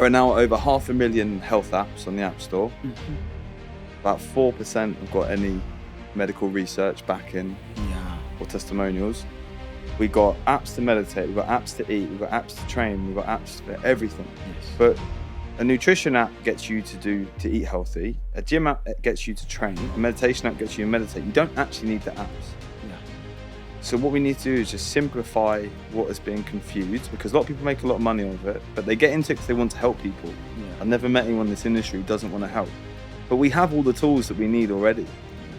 There are now over 500,000 health apps on the App Store. About 4% have got any medical research backing or testimonials. We've got apps to meditate, we've got apps to eat, we've got apps to train, we've got apps for everything. Yes. But a nutrition app gets you to eat healthy. A gym app gets you to train. A meditation app gets you to meditate. You don't actually need the apps. Yeah. So what we need to do is just simplify what is being confused, because a lot of people make a lot of money off it, but they get into it because they want to help people. Yeah. I've never met anyone in this industry who doesn't want to help. But we have all the tools that we need already.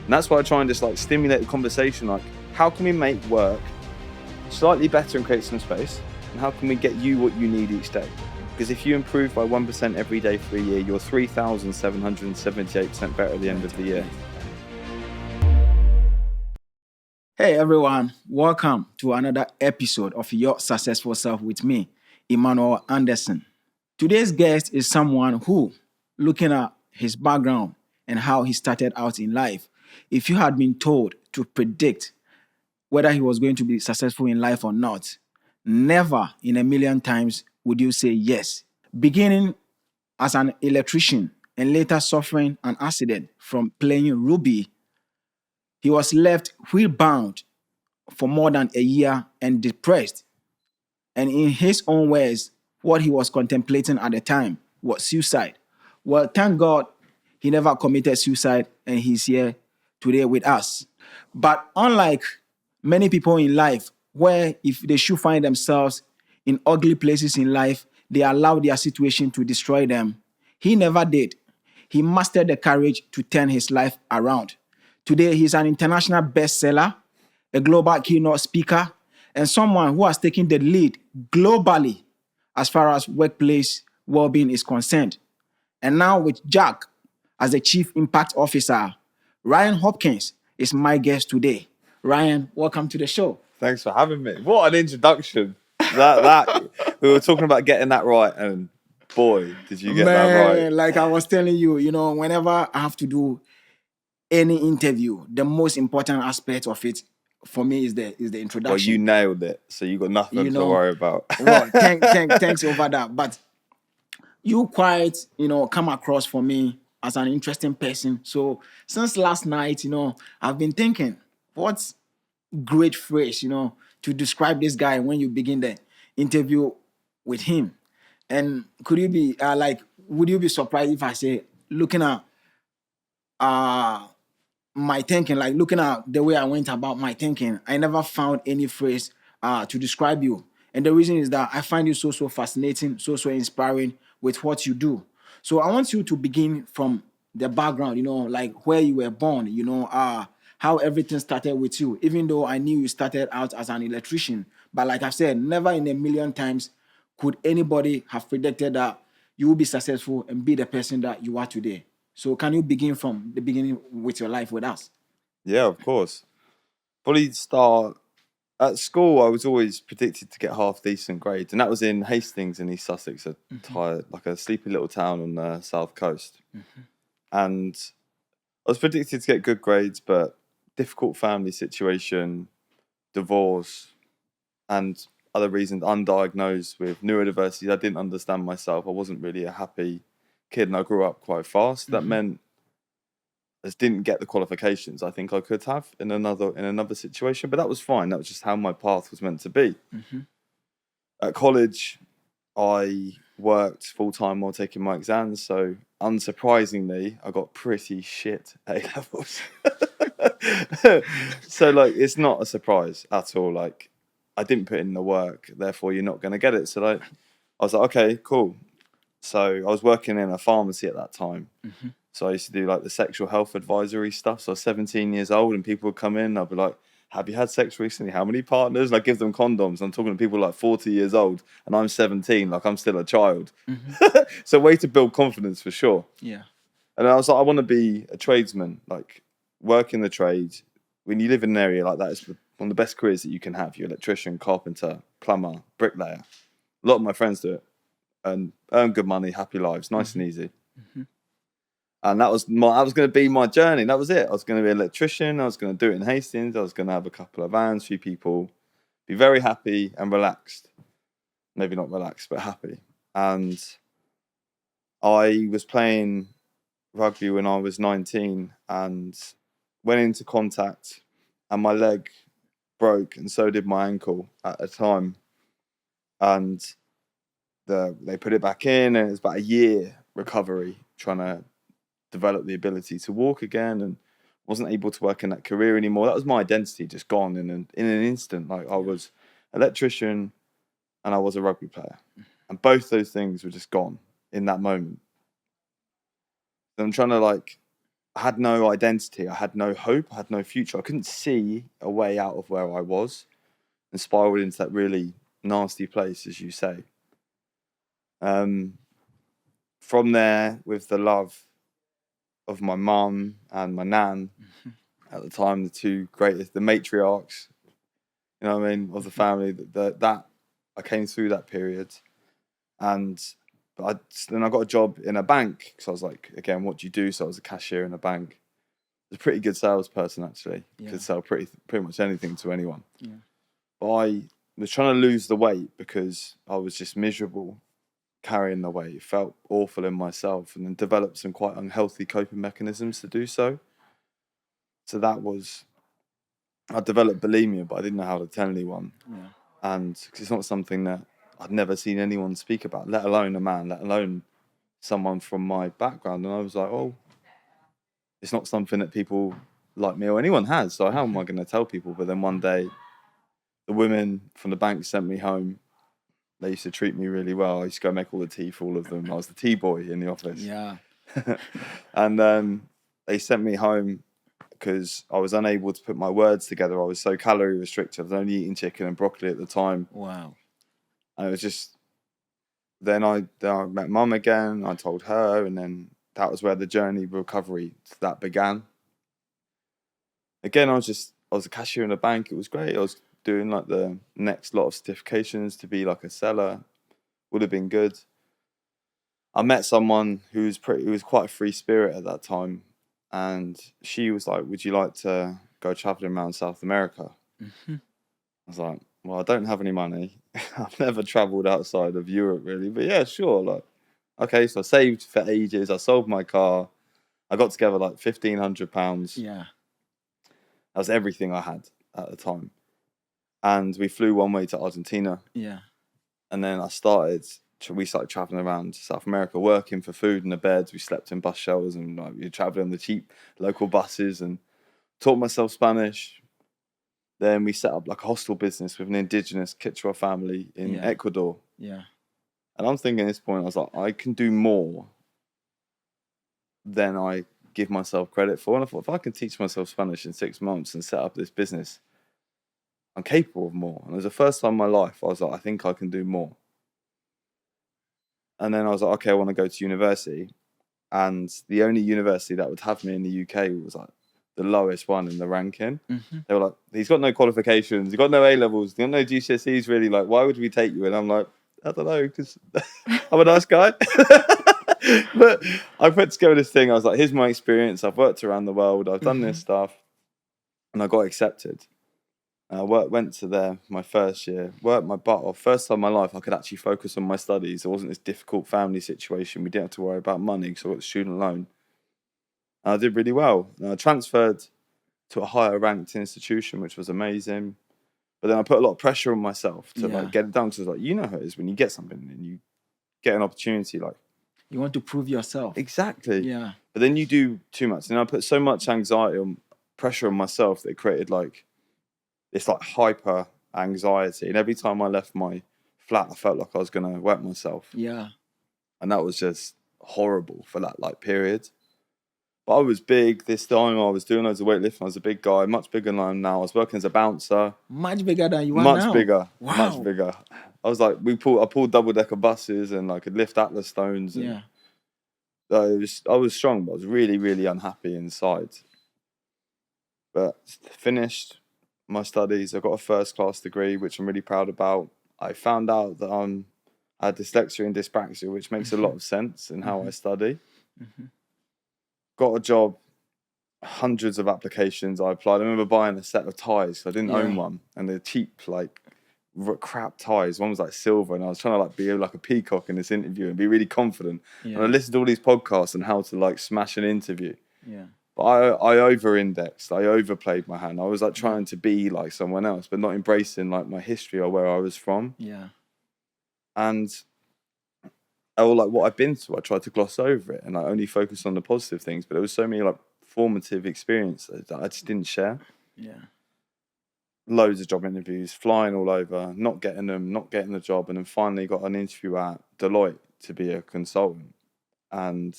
And that's why I try and just stimulate the conversation, how can we make work slightly better and create some space? And how can we get you what you need each day? Because if you improve by 1% every day for a year, you're 3,778% better at the end of the year. Hey everyone, welcome to another episode of Your Successful Self with me, Emmanuel Anderson. Today's guest is someone who, looking at his background and how he started out in life, if you had been told to predict whether he was going to be successful in life or not, never in a million times would you say yes. Beginning as an electrician and later suffering an accident from playing Ruby, he was left wheelbound for more than a year and depressed. And in his own words, what he was contemplating at the time was suicide. Well, thank God he never committed suicide and he's here today with us. But unlike many people in life, where if they should find themselves in ugly places in life, they allow their situation to destroy them, he never did. He mastered the courage to turn his life around. Today, he's an international bestseller, a global keynote speaker, and someone who has taken the lead globally as far as workplace well-being is concerned. And now with JAAQ as the Chief Impact Officer, Ryan Hopkins is my guest today. Ryan, welcome to the show. Thanks for having me. What an introduction. That we were talking about getting that right, and boy, did you get that right. Like I was telling you, whenever I have to do any interview, the most important aspect of it for me is the introduction. Well, you nailed it, so you got nothing to worry about. Well, thanks over that. But you quite, come across for me as an interesting person. So since last night, I've been thinking, what's great phrase, to describe this guy when you begin the interview with him? And could you be would you be surprised if I say, looking at my thinking, looking at the way I went about my thinking, I never found any phrase to describe you. And the reason is that I find you so fascinating, so inspiring with what you do. So I want you to begin from the background, where you were born, how everything started with you, even though I knew you started out as an electrician. But like I've said, never in a million times could anybody have predicted that you will be successful and be the person that you are today. So can you begin from the beginning with your life with us? Yeah, of course. Probably start at school. I was always predicted to get half decent grades, and that was in Hastings in East Sussex, a sleepy little town on the south coast. And I was predicted to get good grades, but difficult family situation, divorce, and other reasons, undiagnosed with neurodiversity. I didn't understand myself. I wasn't really a happy kid, and I grew up quite fast. That meant I just didn't get the qualifications I think I could have in another situation, but that was fine. That was just how my path was meant to be. At college, I worked full-time while taking my exams, so unsurprisingly, I got pretty shit A-levels. So it's not a surprise at all. I didn't put in the work, therefore you're not going to get it. So I was like, okay, cool. So I was working in a pharmacy at that time. So I used to do the sexual health advisory stuff. So I was 17 years old and people would come in and I'd be like, have you had sex recently? How many partners? And I'd give them condoms. I'm talking to people 40 years old and I'm 17, I'm still a child. So way to build confidence for sure. Yeah. And I was like, I want to be a tradesman, work in the trade. When you live in an area like that, it's one of the best careers that you can have. You're electrician, carpenter, plumber, bricklayer. A lot of my friends do it and earn good money, happy lives, nice and easy. And that was going to be my journey. That was it. I was going to be an electrician. I was going to do it in Hastings. I was going to have a couple of vans, few people, be very happy and relaxed. Maybe not relaxed, but happy. And I was playing rugby when I was 19 and went into contact, and my leg broke, and so did my ankle at the time. And they put it back in, and it was about a year recovery, trying to develop the ability to walk again, and wasn't able to work in that career anymore. That was my identity just gone in an instant. Like, I was an electrician and I was a rugby player, and both those things were just gone in that moment. And I'm trying to, like, I had no identity, I had no hope, I had no future. I couldn't see a way out of where I was, and spiraled into that really nasty place, as you say. From there, with the love of my mum and my nan, at the time, the two greatest, the matriarchs, you know what I mean, of the family, that I came through that period. And then I got a job in a bank, because I was like, again, what do you do? So I was a cashier in a bank. I was a pretty good salesperson, actually. Could sell pretty much anything to anyone. But I was trying to lose the weight because I was just miserable carrying the weight. It felt awful in myself, and then developed some quite unhealthy coping mechanisms to do so. So I developed bulimia, but I didn't know how to tell anyone. And cause it's not something that I'd never seen anyone speak about, let alone a man, let alone someone from my background. And I was like, oh, it's not something that people like me or anyone has. So how am I going to tell people? But then one day, the women from the bank sent me home. They used to treat me really well. I used to go make all the tea for all of them. I was the tea boy in the office. And they sent me home because I was unable to put my words together. I was so calorie restricted. I was only eating chicken and broccoli at the time. Wow. And it was just, then I met mum again. I told her, and then that was where the journey of recovery that began. Again, I was a cashier in a bank. It was great. I was doing like the next lot of certifications to be like a seller. Would have been good. I met someone who was quite a free spirit at that time, and she was like, "Would you like to go traveling around South America?" I was like, "Well, I don't have any money. I've never traveled outside of Europe really, but yeah, sure." Like, okay, so I saved for ages. I sold my car. I got together like £1,500. Yeah. That was everything I had at the time. And we flew one way to Argentina. Yeah. And then we started traveling around South America, working for food in the beds. We slept in bus shelters, and like, we were traveling on the cheap local buses, and taught myself Spanish. Then we set up like a hostel business with an indigenous Quechua family in Ecuador. Yeah. And I'm thinking at this point, I was like, I can do more than I give myself credit for. And I thought, if I can teach myself Spanish in 6 months and set up this business, I'm capable of more. And it was the first time in my life I was like, I think I can do more. And then I was like, okay, I want to go to university. And the only university that would have me in the UK was like the lowest one in the ranking. They were like, he's got no qualifications, he's got no A-levels, he's got no GCSEs really. Like, why would we take you? And I'm like, I don't know, because I'm a nice guy. But I put together this thing. I was like, here's my experience. I've worked around the world. I've done this stuff. And I got accepted. I went to there my first year, worked my butt off. First time in my life I could actually focus on my studies. There wasn't this difficult family situation. We didn't have to worry about money because I got the student loan. And I did really well. And I transferred to a higher ranked institution, which was amazing. But then I put a lot of pressure on myself to like get it done. Because I was like, you know how it is when you get something and you get an opportunity, like, you want to prove yourself. Exactly. Yeah. But then you do too much. And I put so much anxiety and pressure on myself that it created like this like hyper anxiety. And every time I left my flat, I felt like I was going to wet myself. Yeah. And that was just horrible for that like period. But I was big this time. I was doing loads of weightlifting. I was a big guy, much bigger than I am now. I was working as a bouncer. Much bigger than you are now. Much bigger. Wow. Much bigger. I was like, I pulled double-decker buses, and I could lift Atlas stones. And I was strong, but I was really, really unhappy inside. But finished my studies. I got a first-class degree, which I'm really proud about. I found out that I had dyslexia and dyspraxia, which makes a lot of sense in how I study. Got a job, hundreds of applications I applied. I remember buying a set of ties. I didn't own one, and they're cheap, like crap ties. One was like silver, and I was trying to like be like a peacock in this interview and be really confident. Yeah. And I listened to all these podcasts on how to like smash an interview. Yeah. But I over-indexed. I overplayed my hand. I was like trying to be like someone else, but not embracing like my history or where I was from. Yeah. And or like what I've been through, I tried to gloss over it and I only focused on the positive things. But there was so many like formative experiences that I just didn't share. Yeah. Loads of job interviews, flying all over, not getting them, not getting the job, and then finally got an interview at Deloitte to be a consultant. And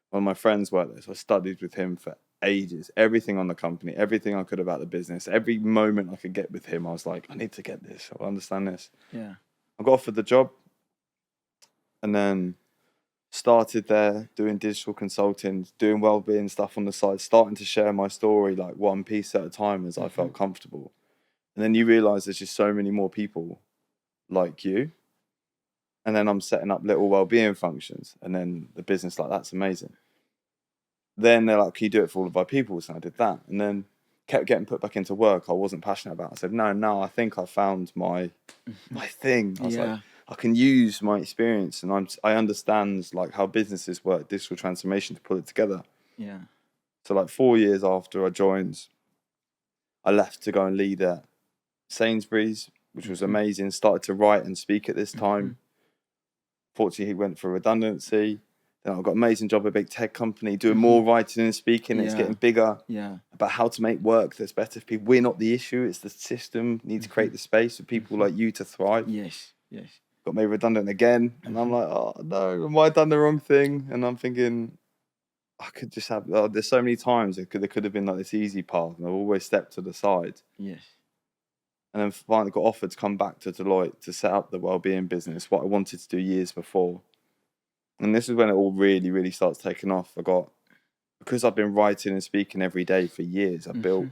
one of my friends worked there, so I studied with him for ages. Everything on the company, everything I could about the business, every moment I could get with him, I was like, I need to get this, I understand this. Yeah. I got offered the job and then started there doing digital consulting, doing wellbeing stuff on the side, starting to share my story like one piece at a time as I felt comfortable. And then you realise there's just so many more people like you. And then I'm setting up little wellbeing functions. And then the business, like, that's amazing. Then they're like, can you do it for all of our people? So I did that. And then kept getting put back into work I wasn't passionate about. I said, no, I think I found my thing. I was like, I can use my experience and I understand like how businesses work, digital transformation to pull it together. Yeah. So like 4 years after I joined, I left to go and lead at Sainsbury's, which was amazing. Started to write and speak at this time. Fortunately, he went for redundancy. Then I got an amazing job at a big tech company, doing more writing and speaking. It's getting bigger. Yeah. About how to make work that's better for people. We're not the issue. It's the system. Need to create the space for people like you to thrive. Yes. Yes. Got made redundant again. And I'm like, oh, no, have I done the wrong thing? And I'm thinking, I could just have, there's so many times there could have been like this easy path. And I've always stepped to the side. Yes. And then finally got offered to come back to Deloitte to set up the wellbeing business, what I wanted to do years before. And this is when it all really, really starts taking off. Because I've been writing and speaking every day for years, I've built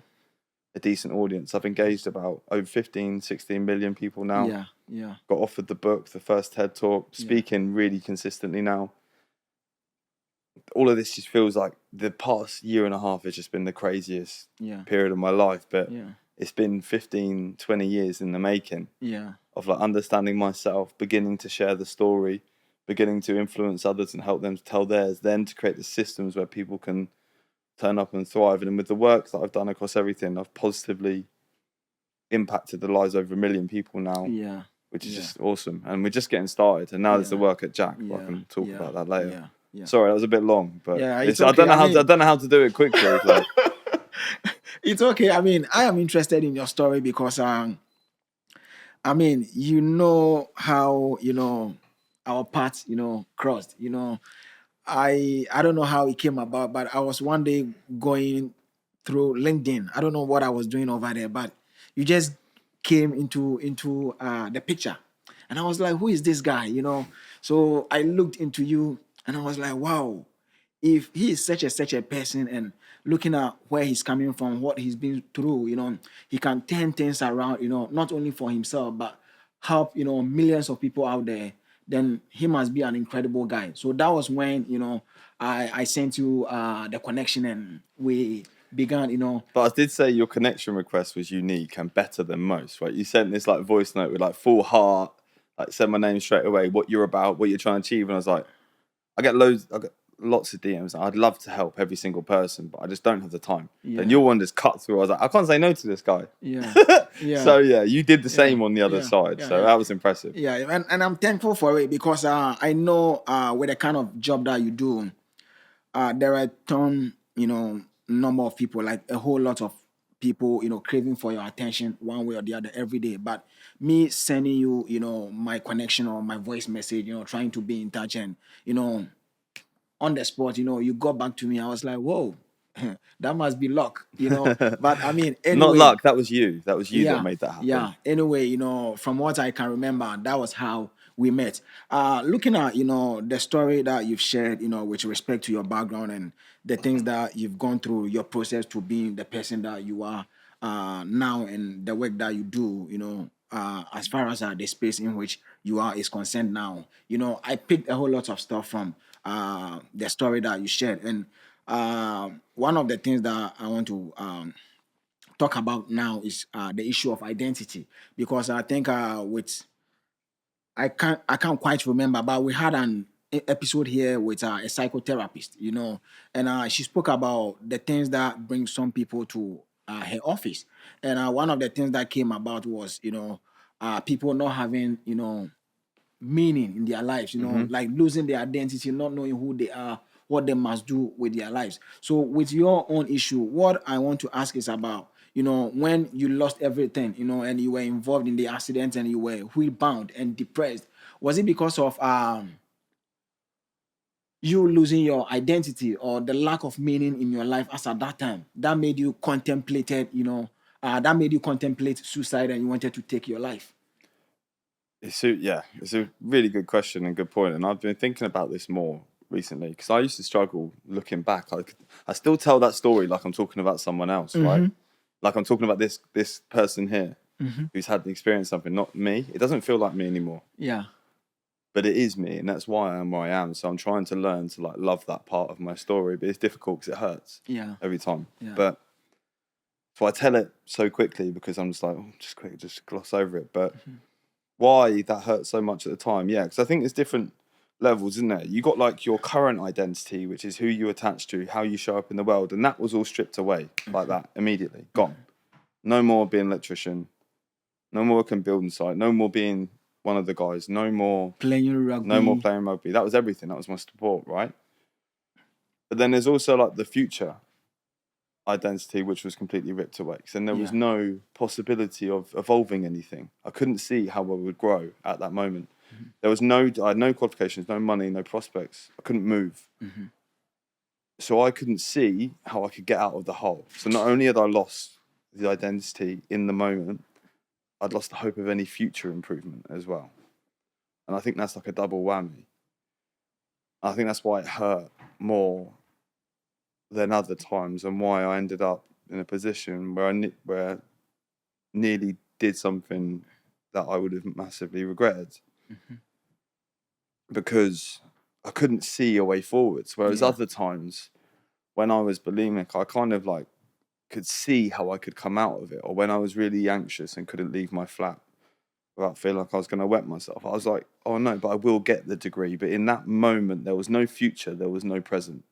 a decent audience. I've engaged about over 15, 16 million people now. Yeah, yeah. Got offered the book, the first TED Talk, speaking really consistently now. All of this just feels like the past year and a half has just been the craziest period of my life. But it's been 15, 20 years in the making of like understanding myself, beginning to share the story, beginning to influence others and help them to tell theirs, then to create the systems where people can turn up and thrive. And with the work that I've done across everything, I've positively impacted the lives of over 1 million people now, which is just awesome. And we're just getting started. And now there's the work at JAAQ. I can talk about that later. Sorry, that was a bit long, but it's okay. I don't know how to do it quickly. Like. It's okay. I mean, I am interested in your story because, I mean, you know how, our paths, crossed, I don't know how it came about, but I was one day going through LinkedIn. I don't know what I was doing over there, but you just came into the picture. And I was like, who is this guy, So I looked into you and I was like, wow, if he is such a person and looking at where he's coming from, what he's been through, he can turn things around, not only for himself, but help, millions of people out there, then he must be an incredible guy. So that was when, I sent you the connection and we began, But I did say your connection request was unique and better than most, right? You sent this like voice note with like full heart, like said my name straight away, what you're about, what you're trying to achieve. And I was like, I get lots of DMs. I'd love to help every single person, but I just don't have the time. And your one just cut through. I was like, I can't say no to this guy. So you did the same on the other side. So that was impressive. And I'm thankful for it because I know with the kind of job that you do, there are a ton, number of people, like a whole lot of people, craving for your attention one way or the other every day. But me sending you, my connection or my voice message, trying to be in touch and, on the spot, you got back to me. I was like, whoa, that must be luck, But I mean, anyway, not luck. That was you. That was you that made that happen. Yeah. Anyway, from what I can remember, that was how we met. Looking at, the story that you've shared, with respect to your background and the things that you've gone through, your process to being the person that you are now and the work that you do, as far as the space in which you are is concerned now, I picked a whole lot of stuff from the story that you shared. And one of the things that I want to talk about now is the issue of identity, because I think I can't quite remember, but we had an episode here with a psychotherapist, and she spoke about the things that bring some people to her office, and one of the things that came about was people not having meaning in their lives, like losing their identity, not knowing who they are, what they must do with their lives. So, with your own issue, what I want to ask is about, when you lost everything, and you were involved in the accident and you were wheel-bound and depressed, was it because of you losing your identity or the lack of meaning in your life as at that time that made you contemplate suicide and you wanted to take your life? It's a really good question and good point. And I've been thinking about this more recently because I used to struggle looking back. I still tell that story like I'm talking about someone else, right? Like I'm talking about this person here who's had the experience something, not me. It doesn't feel like me anymore. Yeah. But it is me, and that's why I am where I am. So I'm trying to learn to like love that part of my story, but it's difficult because it hurts every time. Yeah. But so I tell it so quickly because I'm just like, just gloss over it. But why that hurt so much at the time? Yeah, because I think there's different levels, isn't there? You got like your current identity, which is who you attach to, how you show up in the world, and that was all stripped away like that immediately, gone. No more being an electrician, no more working building site, no more being one of the guys, no more playing rugby, no more playing rugby. That was everything. That was my support, right? But then there's also like the future identity, which was completely ripped away. And there was no possibility of evolving anything. I couldn't see how I would grow at that moment. I had no qualifications, no money, no prospects. I couldn't move. So I couldn't see how I could get out of the hole. So not only had I lost the identity in the moment, I'd lost the hope of any future improvement as well. And I think that's like a double whammy. I think that's why it hurt more than other times, and why I ended up in a position where I nearly did something that I would have massively regretted, because I couldn't see a way forwards. Whereas other times, when I was bulimic, I kind of like could see how I could come out of it. Or when I was really anxious and couldn't leave my flat without feeling like I was going to wet myself, I was like, oh no, but I will get the degree. But in that moment, there was no future, there was no present.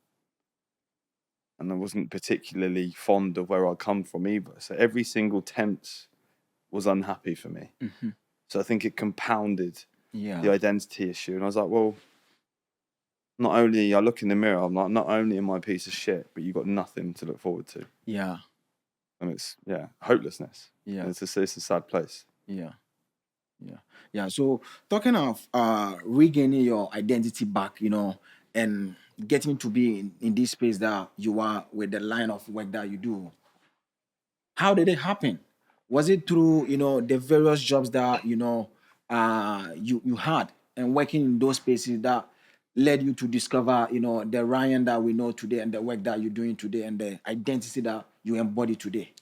And I wasn't particularly fond of where I'd come from either. So every single tense was unhappy for me. So I think it compounded the identity issue. And I was like, well, not only I look in the mirror, I'm like, not only am I a piece of shit, but you've got nothing to look forward to. Yeah. And it's, hopelessness. Yeah. And it's a sad place. Yeah. So talking of regaining your identity back, and getting to be in this space that you are with the line of work that you do, how did it happen? Was it through the various jobs that you had and working in those spaces that led you to discover the Ryan that we know today and the work that you're doing today and the identity that you embody today?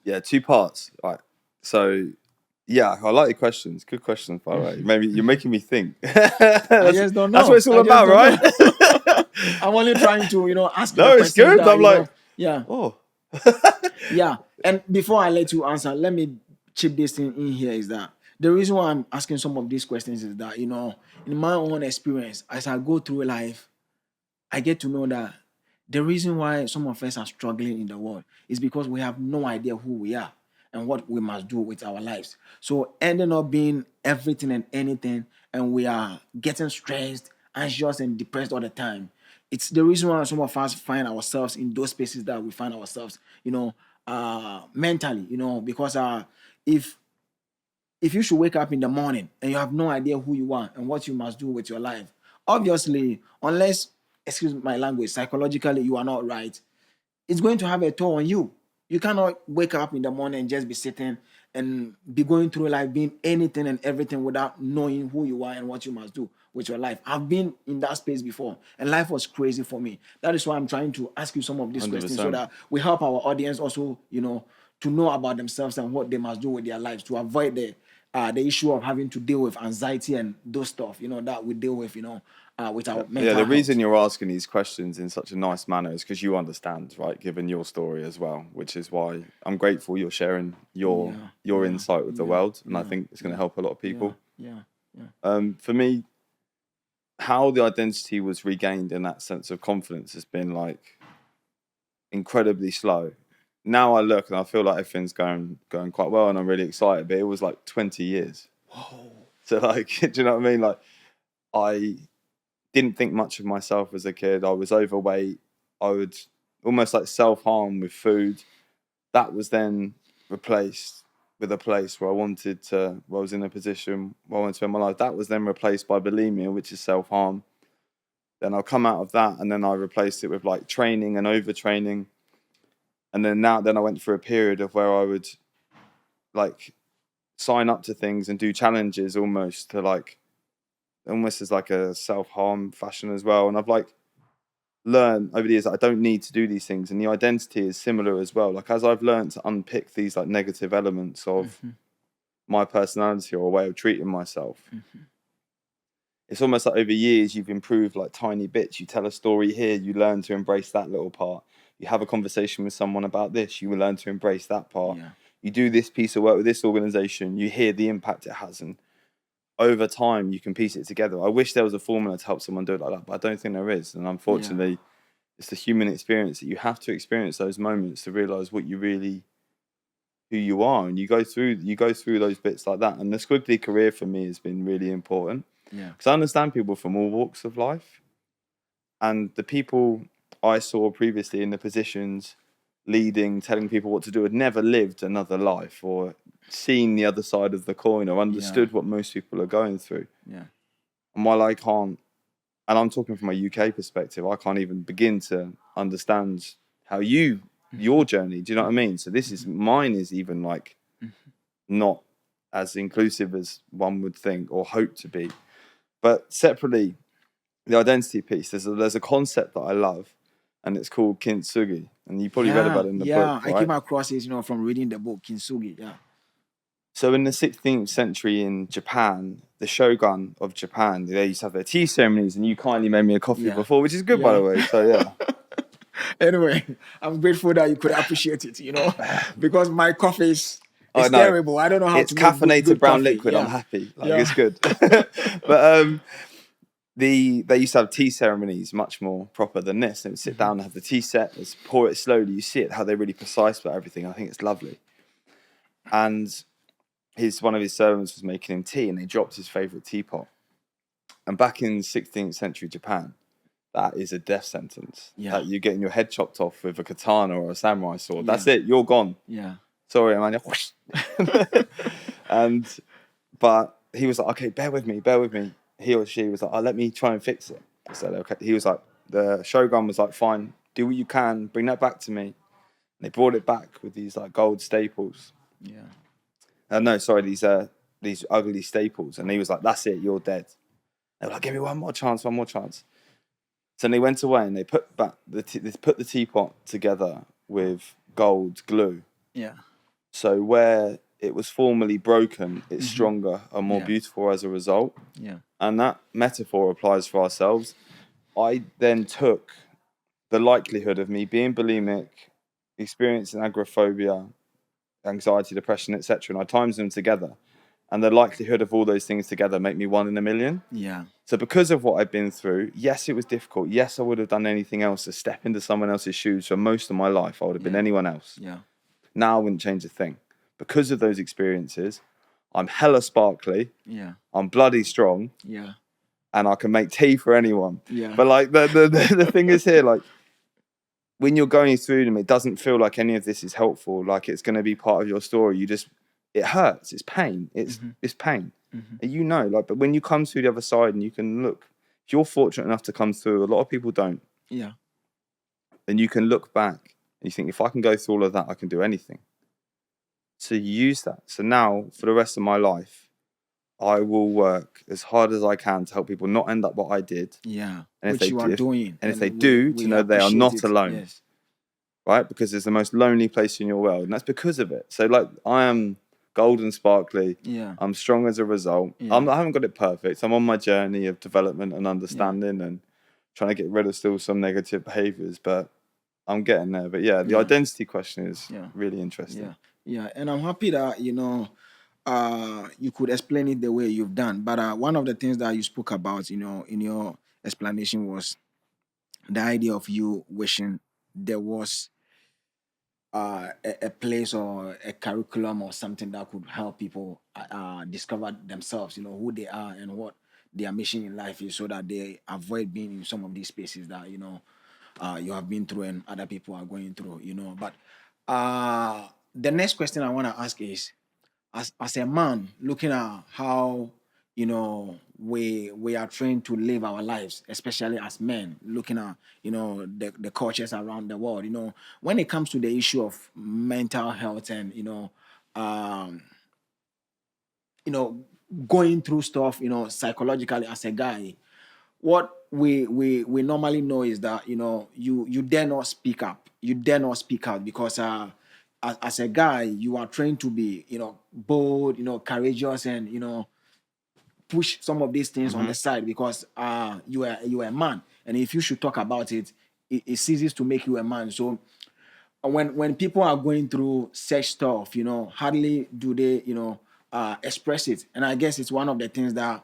Yeah, two parts. Right. So I like your questions. Good questions, by the way. Maybe you're making me think. I just don't know. That's what it's all about, right? I'm only trying to, ask. No, it's good. I'm like, oh. Yeah. And before I let you answer, let me chip this thing in here is that the reason why I'm asking some of these questions is that, in my own experience, as I go through life, I get to know that the reason why some of us are struggling in the world is because we have no idea who we are and what we must do with our lives. So ending up being everything and anything, and we are getting stressed, anxious, and depressed all the time. It's the reason why some of us find ourselves in those spaces that we find ourselves, mentally, because if you should wake up in the morning and you have no idea who you are and what you must do with your life, obviously, unless, excuse my language, psychologically you are not right, it's going to have a toll on you. You cannot wake up in the morning and just be sitting and be going through life being anything and everything without knowing who you are and what you must do with your life. I've been in that space before and life was crazy for me. That is why I'm trying to ask you some of these 100%. questions so that we help our audience also, to know about themselves and what they must do with their lives to avoid the issue of having to deal with anxiety and those stuff, that we deal with, with our mental Yeah, the reason health. you're asking these questions in such a nice manner is because you understand, right? Given your story as well, which is why I'm grateful you're sharing your insight with the world, and I think it's going to help a lot of people. Yeah. For me, how the identity was regained in that sense of confidence has been like incredibly slow. Now I look and I feel like everything's going quite well, and I'm really excited. But it was like 20 years. Whoa. So like, do you know what I mean? Like, I didn't think much of myself as a kid. I was overweight. I would almost like self-harm with food. That was then replaced with a place where where I was in a position where I wanted to spend my life. That was then replaced by bulimia, which is self-harm. Then I'll come out of that, and then I replaced it with like training and overtraining. And then I went through a period of where I would like sign up to things and do challenges almost as like a self-harm fashion as well. And I've like learned over the years that I don't need to do these things, and the identity is similar as well. Like as I've learned to unpick these like negative elements of my personality or a way of treating myself, it's almost like over years you've improved like tiny bits. You tell a story here, you learn to embrace that little part. You have a conversation with someone about this, you will learn to embrace that part. You do this piece of work with this organization, you hear the impact it has, and over time you can piece it together. I wish there was a formula to help someone do it like that, but I don't think there is. And unfortunately, it's the human experience that you have to experience those moments to realize who you are, and you go through those bits like that. And the squiggly career for me has been really important, because I understand people from all walks of life, and the people I saw previously in the positions leading, telling people what to do, had never lived another life or seen the other side of the coin or understood what most people are going through. And while I can't, and I'm talking from a UK perspective, I can't even begin to understand how your journey, do you know what I mean? So mine is even like not as inclusive as one would think or hope to be. But separately, the identity piece, there's a concept that I love, and it's called kintsugi. And you probably read about it in the book, right? I came across it, from reading the book Kintsugi. So in the 16th century in Japan, the shogun of Japan, they used to have their tea ceremonies, and you kindly made me a coffee before, which is good, by the way. So yeah. Anyway, I'm grateful that you could appreciate it, because my coffee is terrible. I don't know how it's to make caffeinated good brown coffee. liquid. I'm happy. It's good. But they used to have tea ceremonies much more proper than this. They would sit down and have the tea set, let's pour it slowly. You see it, how they're really precise about everything. I think it's lovely. And one of his servants was making him tea, and they dropped his favourite teapot. And back in 16th century Japan, that is a death sentence. That you're getting your head chopped off with a katana or a samurai sword. That's it. You're gone. Sorry, Emmanuel. But he was like, okay, bear with me. He or she was like, let me try and fix it. I said, okay. He was like, the shogun was like, fine, do what you can, bring that back to me. And they brought it back with these like gold staples. These ugly staples. And he was like, that's it, you're dead. They were like, give me one more chance. So they went away and they put back the teapot together with gold glue. So where it was formerly broken, it's stronger and more beautiful as a result. And that metaphor applies for ourselves. I then took the likelihood of me being bulimic, experiencing agoraphobia, anxiety, depression, etc., and I times them together. And the likelihood of all those things together make me 1 in a million. So because of what I've been through, yes, it was difficult. Yes, I would have done anything else to step into someone else's shoes for most of my life. I would have been anyone else. Now I wouldn't change a thing. Because of those experiences, I'm hella sparkly. I'm bloody strong. And I can make tea for anyone. But like the thing is here, like when you're going through them, it doesn't feel like any of this is helpful. Like it's going to be part of your story. It hurts. It's pain. It's pain. And but when you come through the other side and you can look, if you're fortunate enough to come through, a lot of people don't. Then you can look back and you think, if I can go through all of that, I can do anything. So you use that. So now for the rest of my life, I will work as hard as I can to help people not end up what I did. And if they do, to know they are not alone. Right? Because it's the most lonely place in your world. And that's because of it. So like I am golden sparkly. Yeah. I'm strong as a result. Yeah. I haven't got it perfect. I'm on my journey of development and understanding and trying to get rid of still some negative behaviors, but I'm getting there. But the identity question is really interesting. Yeah. And I'm happy that, you could explain it the way you've done. But one of the things that you spoke about, in your explanation was the idea of you wishing there was a place or a curriculum or something that could help people discover themselves, who they are and what their mission in life is, so that they avoid being in some of these spaces that you have been through and other people are going through. But the next question I want to ask is, as a man looking at how we are trained to live our lives, especially as men, looking at the cultures around the world, when it comes to the issue of mental health and um going through stuff psychologically as a guy, what we normally know is that you dare not speak up, you dare not speak out, because as a guy you are trained to be bold, courageous, and push some of these things on the side, because you are a man, and if you should talk about it, it ceases to make you a man. So when people are going through such stuff, hardly do they express it, and I guess it's one of the things that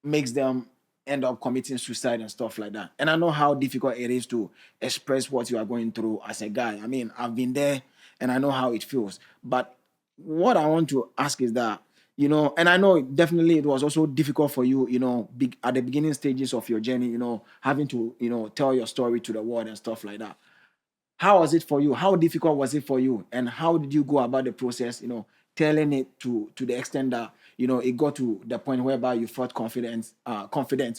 makes them end up committing suicide and stuff like that. And I know how difficult it is to express what you are going through as a guy. I mean, I've been there and I know how it feels. But what I want to ask is that, and I know definitely it was also difficult for you, at the beginning stages of your journey, having to, tell your story to the world and stuff like that. How was it for you? How difficult was it for you? And how did you go about the process, telling it to the extent that, it got to the point whereby you felt confident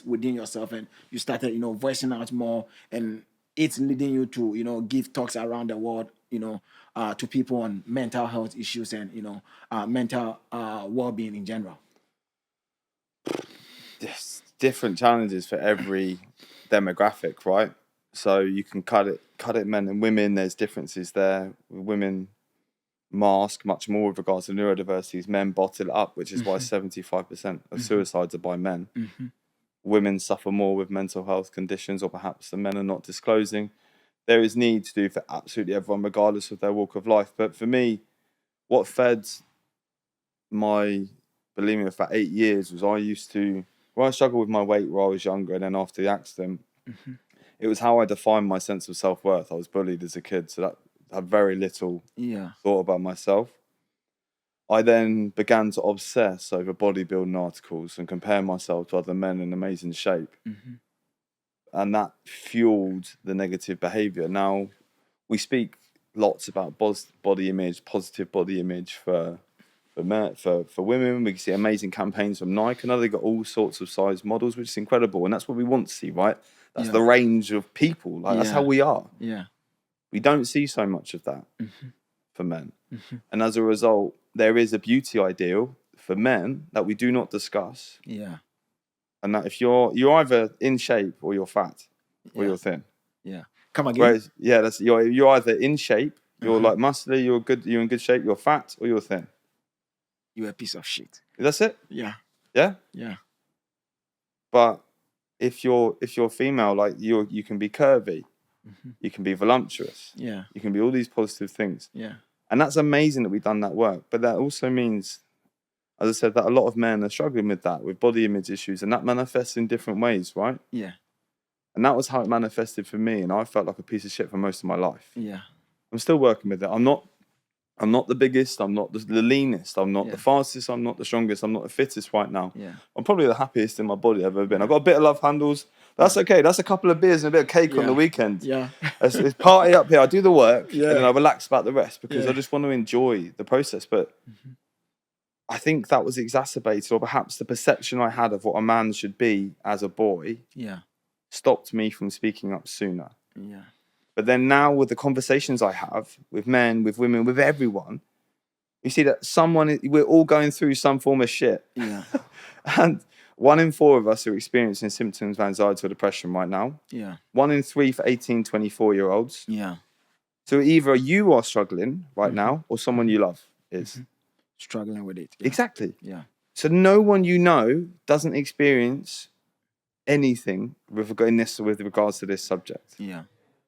within yourself, and you started, voicing out more, and it's leading you to, give talks around the world, to people on mental health issues and, mental well-being in general? There's different challenges for every demographic, right? So you can cut it men and women. There's differences there. Women mask much more with regards to neurodiversities. Men bottle it up, which is why 75% of suicides are by men. Women suffer more with mental health conditions, or perhaps the men are not disclosing. There is need to do for absolutely everyone, regardless of their walk of life. But for me, what fed my bulimia for 8 years was I struggled with my weight where I was younger, and then after the accident, it was how I defined my sense of self-worth. I was bullied as a kid, so that had very little thought about myself. I then began to obsess over bodybuilding articles and compare myself to other men in amazing shape. And that fueled the negative behavior. Now, we speak lots about body image, positive body image for women. We can see amazing campaigns from Nike, and they got all sorts of size models, which is incredible. And that's what we want to see, right? That's the range of people. That's how we are. Yeah. We don't see so much of that for men. And as a result, there is a beauty ideal for men that we do not discuss. Yeah. And that if you're either in shape or you're fat or you're thin. Yeah. Come again. Whereas, that's you're either in shape, you're like muscular, you're in good shape, you're fat or you're thin. You're a piece of shit. That's it? Yeah. Yeah? Yeah. But if you're female, like you can be curvy, you can be voluptuous, yeah, you can be all these positive things. Yeah. And that's amazing that we've done that work. But that also means, as I said, that a lot of men are struggling with that, with body image issues, and that manifests in different ways, right? Yeah. And that was how it manifested for me, and I felt like a piece of shit for most of my life. Yeah. I'm still working with it. I'm not the biggest, I'm not the leanest, I'm not the fastest, I'm not the strongest, I'm not the fittest right now. Yeah. I'm probably the happiest in my body I've ever been. I've got a bit of love handles. That's okay. That's a couple of beers and a bit of cake on the weekend. Yeah. It's party up here. I do the work and then I relax about the rest because I just want to enjoy the process. But I think that was exacerbated, or perhaps the perception I had of what a man should be as a boy stopped me from speaking up sooner. Yeah. But then now with the conversations I have with men, with women, with everyone, you see that we're all going through some form of shit. Yeah. And 1 in 4 of us are experiencing symptoms of anxiety or depression right now. Yeah. 1 in 3 for 18, 24-year-olds. Yeah. So either you are struggling right now or someone you love is. Struggling with it. Yeah. Exactly. Yeah. So no one you know doesn't experience anything with regards to this subject. Yeah.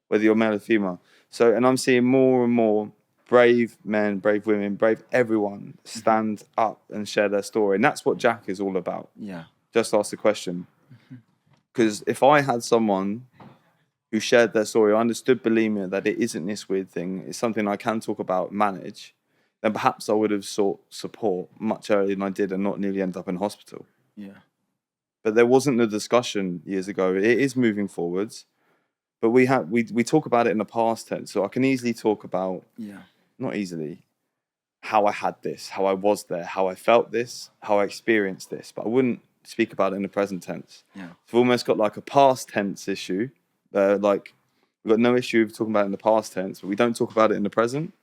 Whether you're male or female. So, and I'm seeing more and more brave men, brave women, brave everyone stand up and share their story. And that's what JAAQ is all about. Yeah. Just ask the question. Because if I had someone who shared their story, understood bulimia, that it isn't this weird thing, it's something I can talk about, manage, then perhaps I would have sought support much earlier than I did and not nearly end up in hospital. Yeah. But there wasn't the discussion years ago. It is moving forwards. But we talk about it in the past tense. So I can easily talk about, not easily, how I had this, how I was there, how I felt this, how I experienced this. But I wouldn't speak about it in the present tense. Yeah. So we've almost got like a past tense issue. Like we've got no issue with talking about it in the past tense, but we don't talk about it in the present.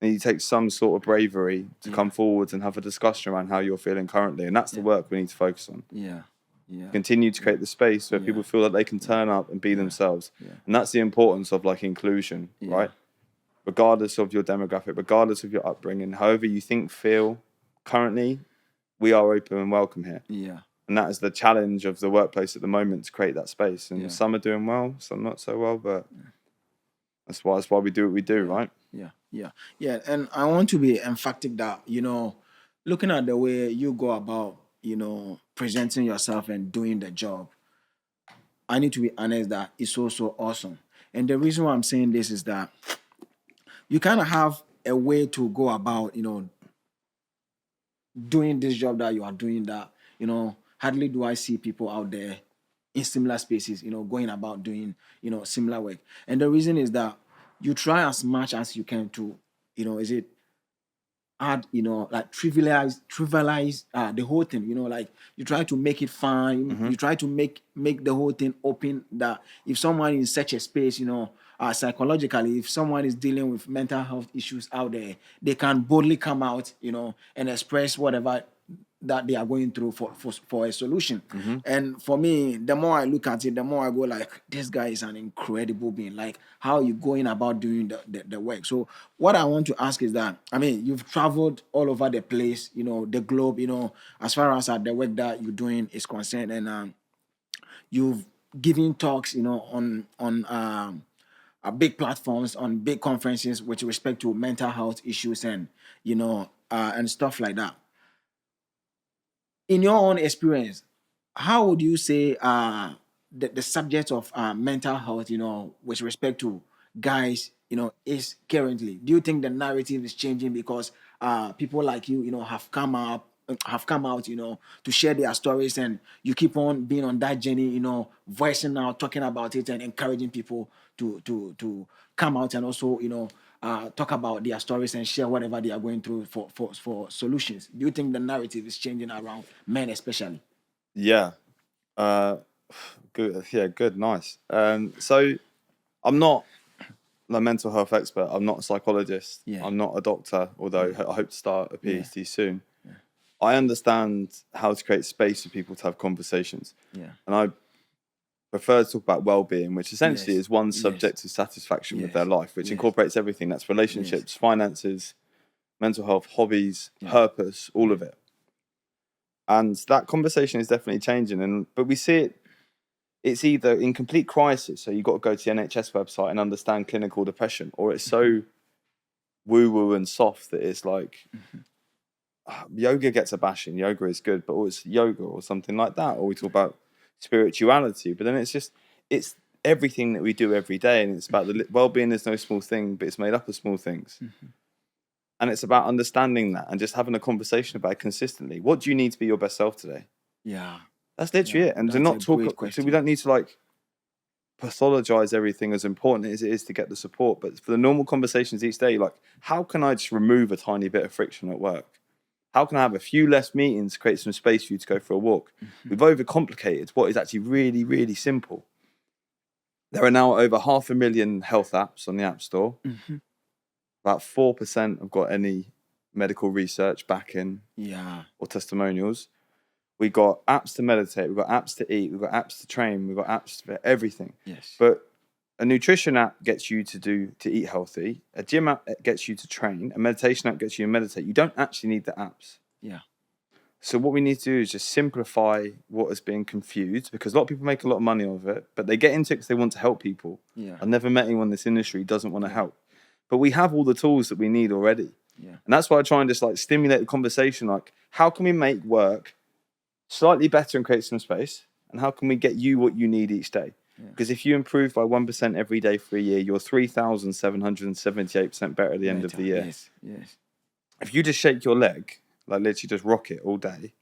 And you take some sort of bravery to come forwards and have a discussion around how you're feeling currently. And that's the work we need to focus on. Yeah. Yeah. Continue to create the space where people feel that they can turn up and be themselves. Yeah. And that's the importance of like inclusion, right? Regardless of your demographic, regardless of your upbringing, however you think, feel, currently, we are open and welcome here. Yeah. And that is the challenge of the workplace at the moment, to create that space. And some are doing well, some not so well, but that's why we do what we do, right? Yeah. Yeah. Yeah. And I want to be emphatic that, looking at the way you go about, presenting yourself and doing the job, I need to be honest that it's so awesome. And the reason why I'm saying this is that you kind of have a way to go about, doing this job that you are doing, that, hardly do I see people out there in similar spaces, going about doing, similar work. And the reason is that you try as much as you can to, add, like trivialize the whole thing, like you try to make it fun. You try to make the whole thing open, that if someone is in such a space, psychologically, if someone is dealing with mental health issues out there, they can boldly come out, and express whatever that they are going through for a solution. And for me, the more I look at it, the more I go like, this guy is an incredible being. Like, how are you going about doing the work? So what I want to ask is that, I mean, you've traveled all over the place, the globe, as far as the work that you're doing is concerned, and you've given talks, on big platforms, on big conferences with respect to mental health issues, and and stuff like that. In your own experience, how would you say the subject of mental health, with respect to guys, is currently? Do you think the narrative is changing because people like you, have come out, to share their stories, and you keep on being on that journey, voicing out, talking about it, and encouraging people to come out and also, talk about their stories and share whatever they are going through for solutions? Do you think the narrative is changing around men especially? Yeah. Good. Yeah, good. Nice. So I'm not a mental health expert. I'm not a psychologist. I'm not a doctor, although I hope to start a PhD soon. I understand how to create space for people to have conversations. And I prefer to talk about well-being, which essentially is one subjective satisfaction with their life, which incorporates everything. That's relationships, finances, mental health, hobbies, purpose, all of it. And that conversation is definitely changing. But we see it, it's either in complete crisis, so you've got to go to the NHS website and understand clinical depression, or it's so woo-woo and soft that it's like, yoga gets a bashing, yoga is good, but it's yoga or something like that. Or we talk about spirituality, but then it's everything that we do every day, and it's about the well-being is no small thing, but it's made up of small things. And it's about understanding that and just having a conversation about it consistently. What do you need to be your best self today? That's literally it. And to not talk, so we don't need to like pathologize everything as important as it is to get the support. But for the normal conversations each day, like, how can I just remove a tiny bit of friction at work? How can I have a few less meetings, create some space for you to go for a walk? We've overcomplicated what is actually really, really simple. There are now over 500,000 health apps on the App Store. About 4% have got any medical research backing or testimonials. We got apps to meditate, we've got apps to eat, we've got apps to train, we've got apps for everything. But a nutrition app gets you to eat healthy. A gym app gets you to train. A meditation app gets you to meditate. You don't actually need the apps. Yeah. So what we need to do is just simplify what is being confused, because a lot of people make a lot of money off it, but they get into it because they want to help people. Yeah. I've never met anyone in this industry who doesn't want to help. But we have all the tools that we need already. Yeah. And that's why I try and just like stimulate the conversation. Like, how can we make work slightly better and create some space? And how can we get you what you need each day? Because if you improve by 1% every day for a year, you're 3,778% better at the end of the year. Yes. Yes. If you just shake your leg, like literally just rock it all day,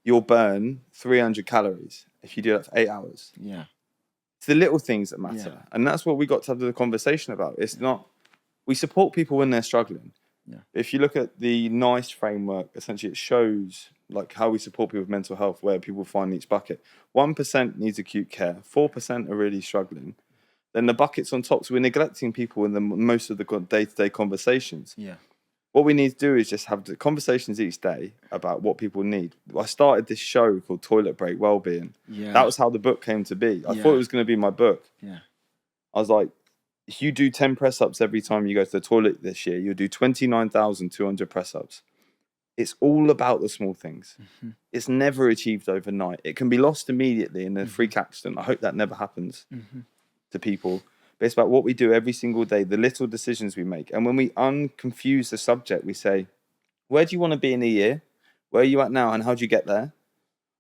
you'll burn 300 calories if you do that for 8 hours. Yeah. It's the little things that matter. Yeah. And that's what we got to have the conversation about. It's not, we support people when they're struggling. Yeah. If you look at the NICE framework, essentially it shows like how we support people with mental health, where people find each bucket. 1% needs acute care, 4% are really struggling. Then the buckets on top, so we're neglecting people in the most of the day-to-day conversations. Yeah. What we need to do is just have the conversations each day about what people need. I started this show called Toilet Break Wellbeing. Yeah. That was how the book came to be. I thought it was going to be my book. Yeah. I was like, if you do 10 press-ups every time you go to the toilet this year, you'll do 29,200 press-ups. It's all about the small things. It's never achieved overnight. It can be lost immediately in a freak accident. I hope that never happens to people. But it's about what we do every single day, the little decisions we make. And when we unconfuse the subject, we say, where do you want to be in a year? Where are you at now? And how do you get there?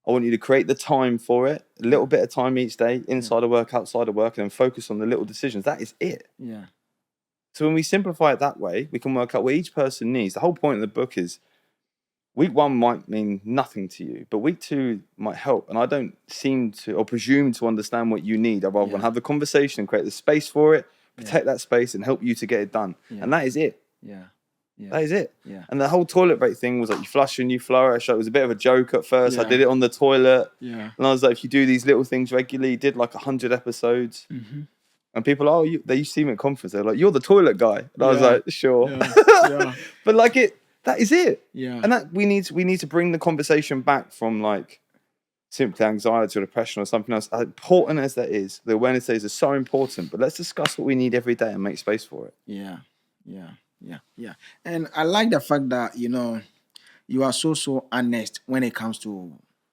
I want you to create the time for it, a little bit of time each day, inside of work, outside of work, and then focus on the little decisions. That is it. Yeah. So when we simplify it that way, we can work out what each person needs. The whole point of the book is week 1 might mean nothing to you, but week 2 might help. And I don't seem to or presume to understand what you need. I rather want to have the conversation and create the space for it, protect that space, and help you to get it done. Yeah. And that is it. Yeah. Yeah. That is it. Yeah. And the whole toilet break thing was like you flush and you flourish. It was a bit of a joke at first. Yeah. I did it on the toilet. Yeah. And I was like, if you do these little things regularly, did like 100 episodes. And people, they used to see me at conference. They're like, you're the toilet guy. And I was like, sure. Yeah. But like that is it. Yeah. And that we need to bring the conversation back from like simply anxiety or depression or something else. As important as that is, the awareness days are so important. But let's discuss what we need every day and make space for it. Yeah. Yeah. Yeah. And I like the fact that, you are so honest when it comes to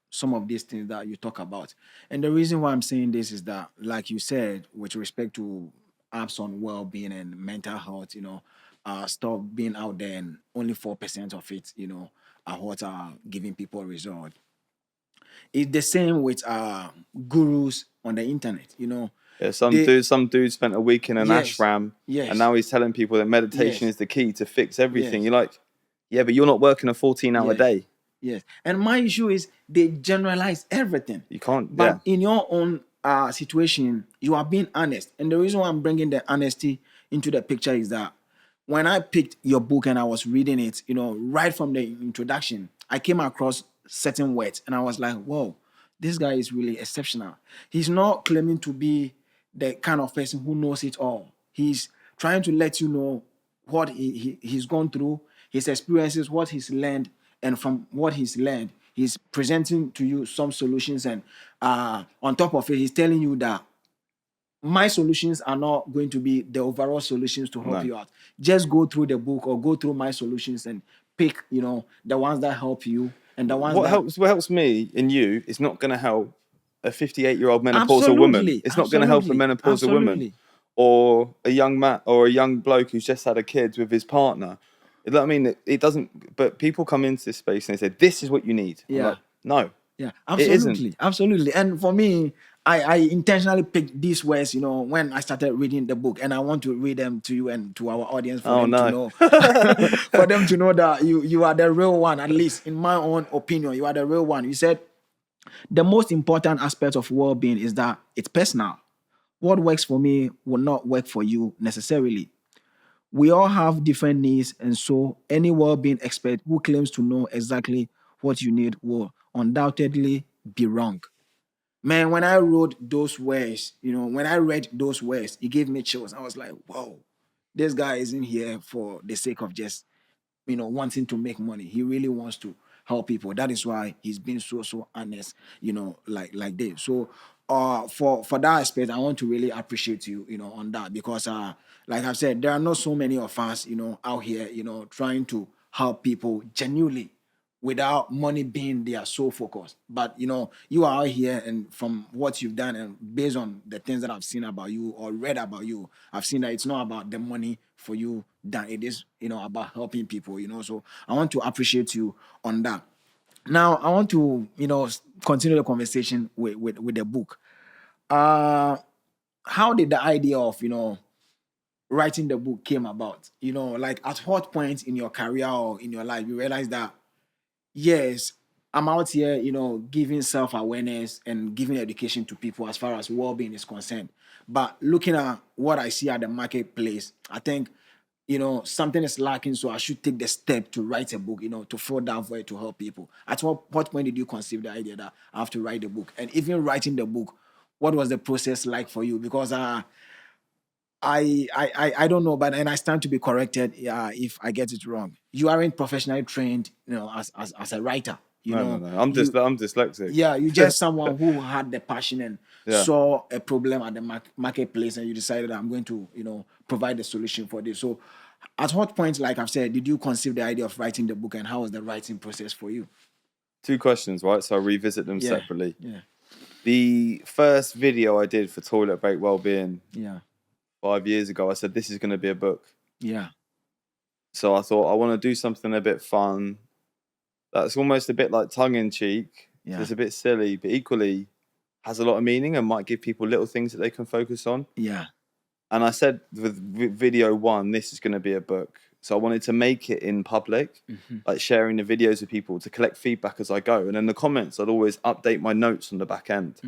some of these things that you talk about. And the reason why I'm saying this is that, like you said, with respect to apps on well-being and mental health, stuff being out there and only 4% of it, are what are giving people result. It's the same with gurus on the internet, Yeah, some dude spent a week in an ashram, and now he's telling people that meditation is the key to fix everything. You're like, yeah, but you're not working a 14-hour day. Yes, and my issue is they generalize everything. You can't. But in your own situation, you are being honest, and the reason why I'm bringing the honesty into the picture is that when I picked your book and I was reading it, right from the introduction, I came across certain words, and I was like, whoa, this guy is really exceptional. He's not claiming to be the kind of person who knows it all. He's trying to let you know what he's gone through, his experiences, what he's learned, and from what he's learned, he's presenting to you some solutions. And on top of it, he's telling you that my solutions are not going to be the overall solutions to help you out. Just go through the book or go through my solutions and pick, the ones that help you and the ones what helps me and you is not going to help a 58-year-old menopausal woman. It's not going to help a menopausal woman or a young man or a young bloke who's just had a kid with his partner. You know what I mean? It doesn't. But people come into this space and they say, "This is what you need." Yeah. I'm like, no. Yeah. Absolutely. Absolutely. And for me, I intentionally picked these words, when I started reading the book, and I want to read them to you and to our audience for them to know, for them to know that you are the real one. At least in my own opinion, you are the real one. You said the most important aspect of well-being is that it's personal. What works for me will not work for you necessarily. We all have different needs, and so any well-being expert who claims to know exactly what you need will undoubtedly be wrong. Man, when I wrote those words, when I read those words, it gave me chills. I was like, whoa, this guy isn't here for the sake of just, wanting to make money. He really wants to help people. That is why he's been so honest, like this. So for that aspect, I want to really appreciate you, on that, because like I've said, there are not so many of us, out here, trying to help people genuinely without money being their sole focus. But you are out here, and from what you've done and based on the things that I've seen about you or read about you, I've seen that it's not about the money for you, that it is, about helping people, So I want to appreciate you on that. Now I want to, continue the conversation with the book. How did the idea of, writing the book came about? Like at what point in your career or in your life you realize that, yes, I'm out here, giving self-awareness and giving education to people as far as well-being is concerned. But looking at what I see at the marketplace, I think, something is lacking, so I should take the step to write a book, to fill that void, to help people. At what point did you conceive the idea that I have to write the book? And even writing the book, what was the process like for you? Because I don't know, but and I stand to be corrected if I get it wrong. You aren't professionally trained, as a writer. No. I'm dyslexic. Yeah, you just someone who had the passion and Yeah. saw a problem at the marketplace, and you decided, I'm going to, provide a solution for this. So, at what point, like I've said, did you conceive the idea of writing the book, and how was the writing process for you? 2 questions, right? So I'll revisit them Yeah. separately. Yeah. The first video I did for Toilet Break Wellbeing Yeah. 5 years ago, I said, this is going to be a book. Yeah. So I thought, I want to do something a bit fun. That's almost a bit like tongue-in-cheek. Yeah. So it's a bit silly, but equally has a lot of meaning and might give people little things that they can focus on. Yeah. And I said with video 1, this is going to be a book. So I wanted to make it in public, like sharing the videos with people to collect feedback as I go. And in the comments, I'd always update my notes on the back end.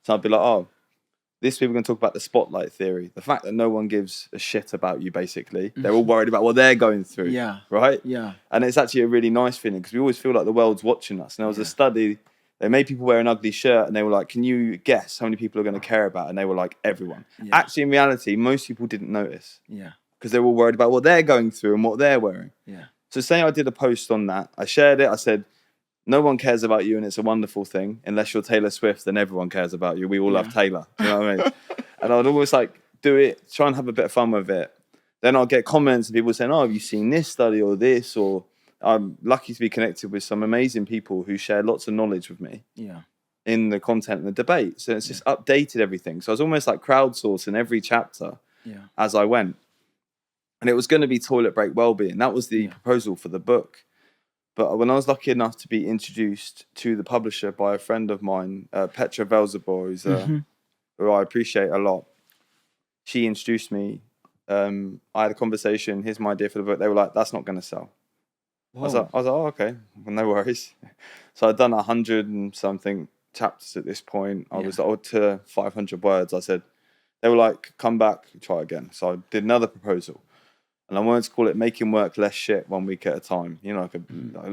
So I'd be like, oh, this week we're going to talk about the spotlight theory. The fact that no one gives a shit about you, basically. They're all worried about what they're going through. Yeah. Right? Yeah. And it's actually a really nice feeling because we always feel like the world's watching us. And there was a study, they made people wear an ugly shirt and they were like, can you guess how many people are going to care about? And they were like, everyone. Yeah. Actually, in reality, most people didn't notice. Yeah. Because they were worried about what they're going through and what they're wearing. Yeah. So say I did a post on that. I shared it. I said, no one cares about you and it's a wonderful thing. Unless you're Taylor Swift, then everyone cares about you. We all love Taylor. Do you know what I mean? And I'd always like do it, try and have a bit of fun with it. Then I'll get comments and people saying, oh, have you seen this study or this? Or I'm lucky to be connected with some amazing people who share lots of knowledge with me in the content and the debate. So it's just updated everything. So I was almost like crowdsourcing every chapter as I went. And it was going to be Toilet Break Wellbeing. That was the proposal for the book. But when I was lucky enough to be introduced to the publisher by a friend of mine, Petra Velzebor, who I appreciate a lot, she introduced me. I had a conversation. Here's my idea for the book. They were like, that's not going to sell. I was like, oh, okay. Well, no worries. So I'd done 100 and something chapters at this point. I was to 500 words. They were like, come back, try again. So I did another proposal. And I wanted to call it Making Work Less Shit 1 week at a time. Like a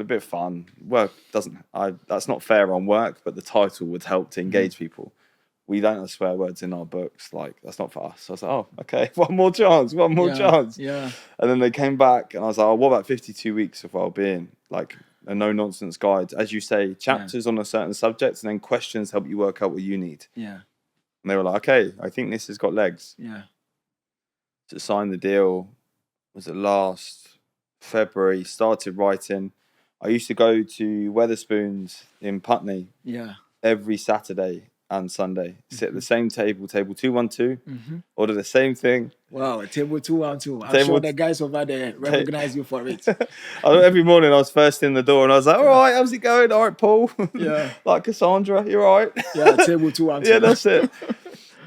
bit of fun. Work that's not fair on work, but the title would help to engage people. We don't have swear words in our books. Like, that's not for us. So I was like, oh, okay, one more chance. Yeah. And then they came back and I was like, oh, what about 52 weeks of wellbeing? Like a no-nonsense guide. As you say, chapters on a certain subject and then questions help you work out what you need. Yeah. And they were like, okay, I think this has got legs. Yeah. So signed the deal. Was it last February? Started writing. I used to go to Weatherspoons in Putney every Saturday and Sunday. Sit at the same table 212, order the same thing. Wow, table 212. I'm sure the guys over there recognize you for it. Every morning I was first in the door and I was like, all right, how's it going? All right, Paul. Like Cassandra, you're all right. Yeah, table 212. Yeah, that's it.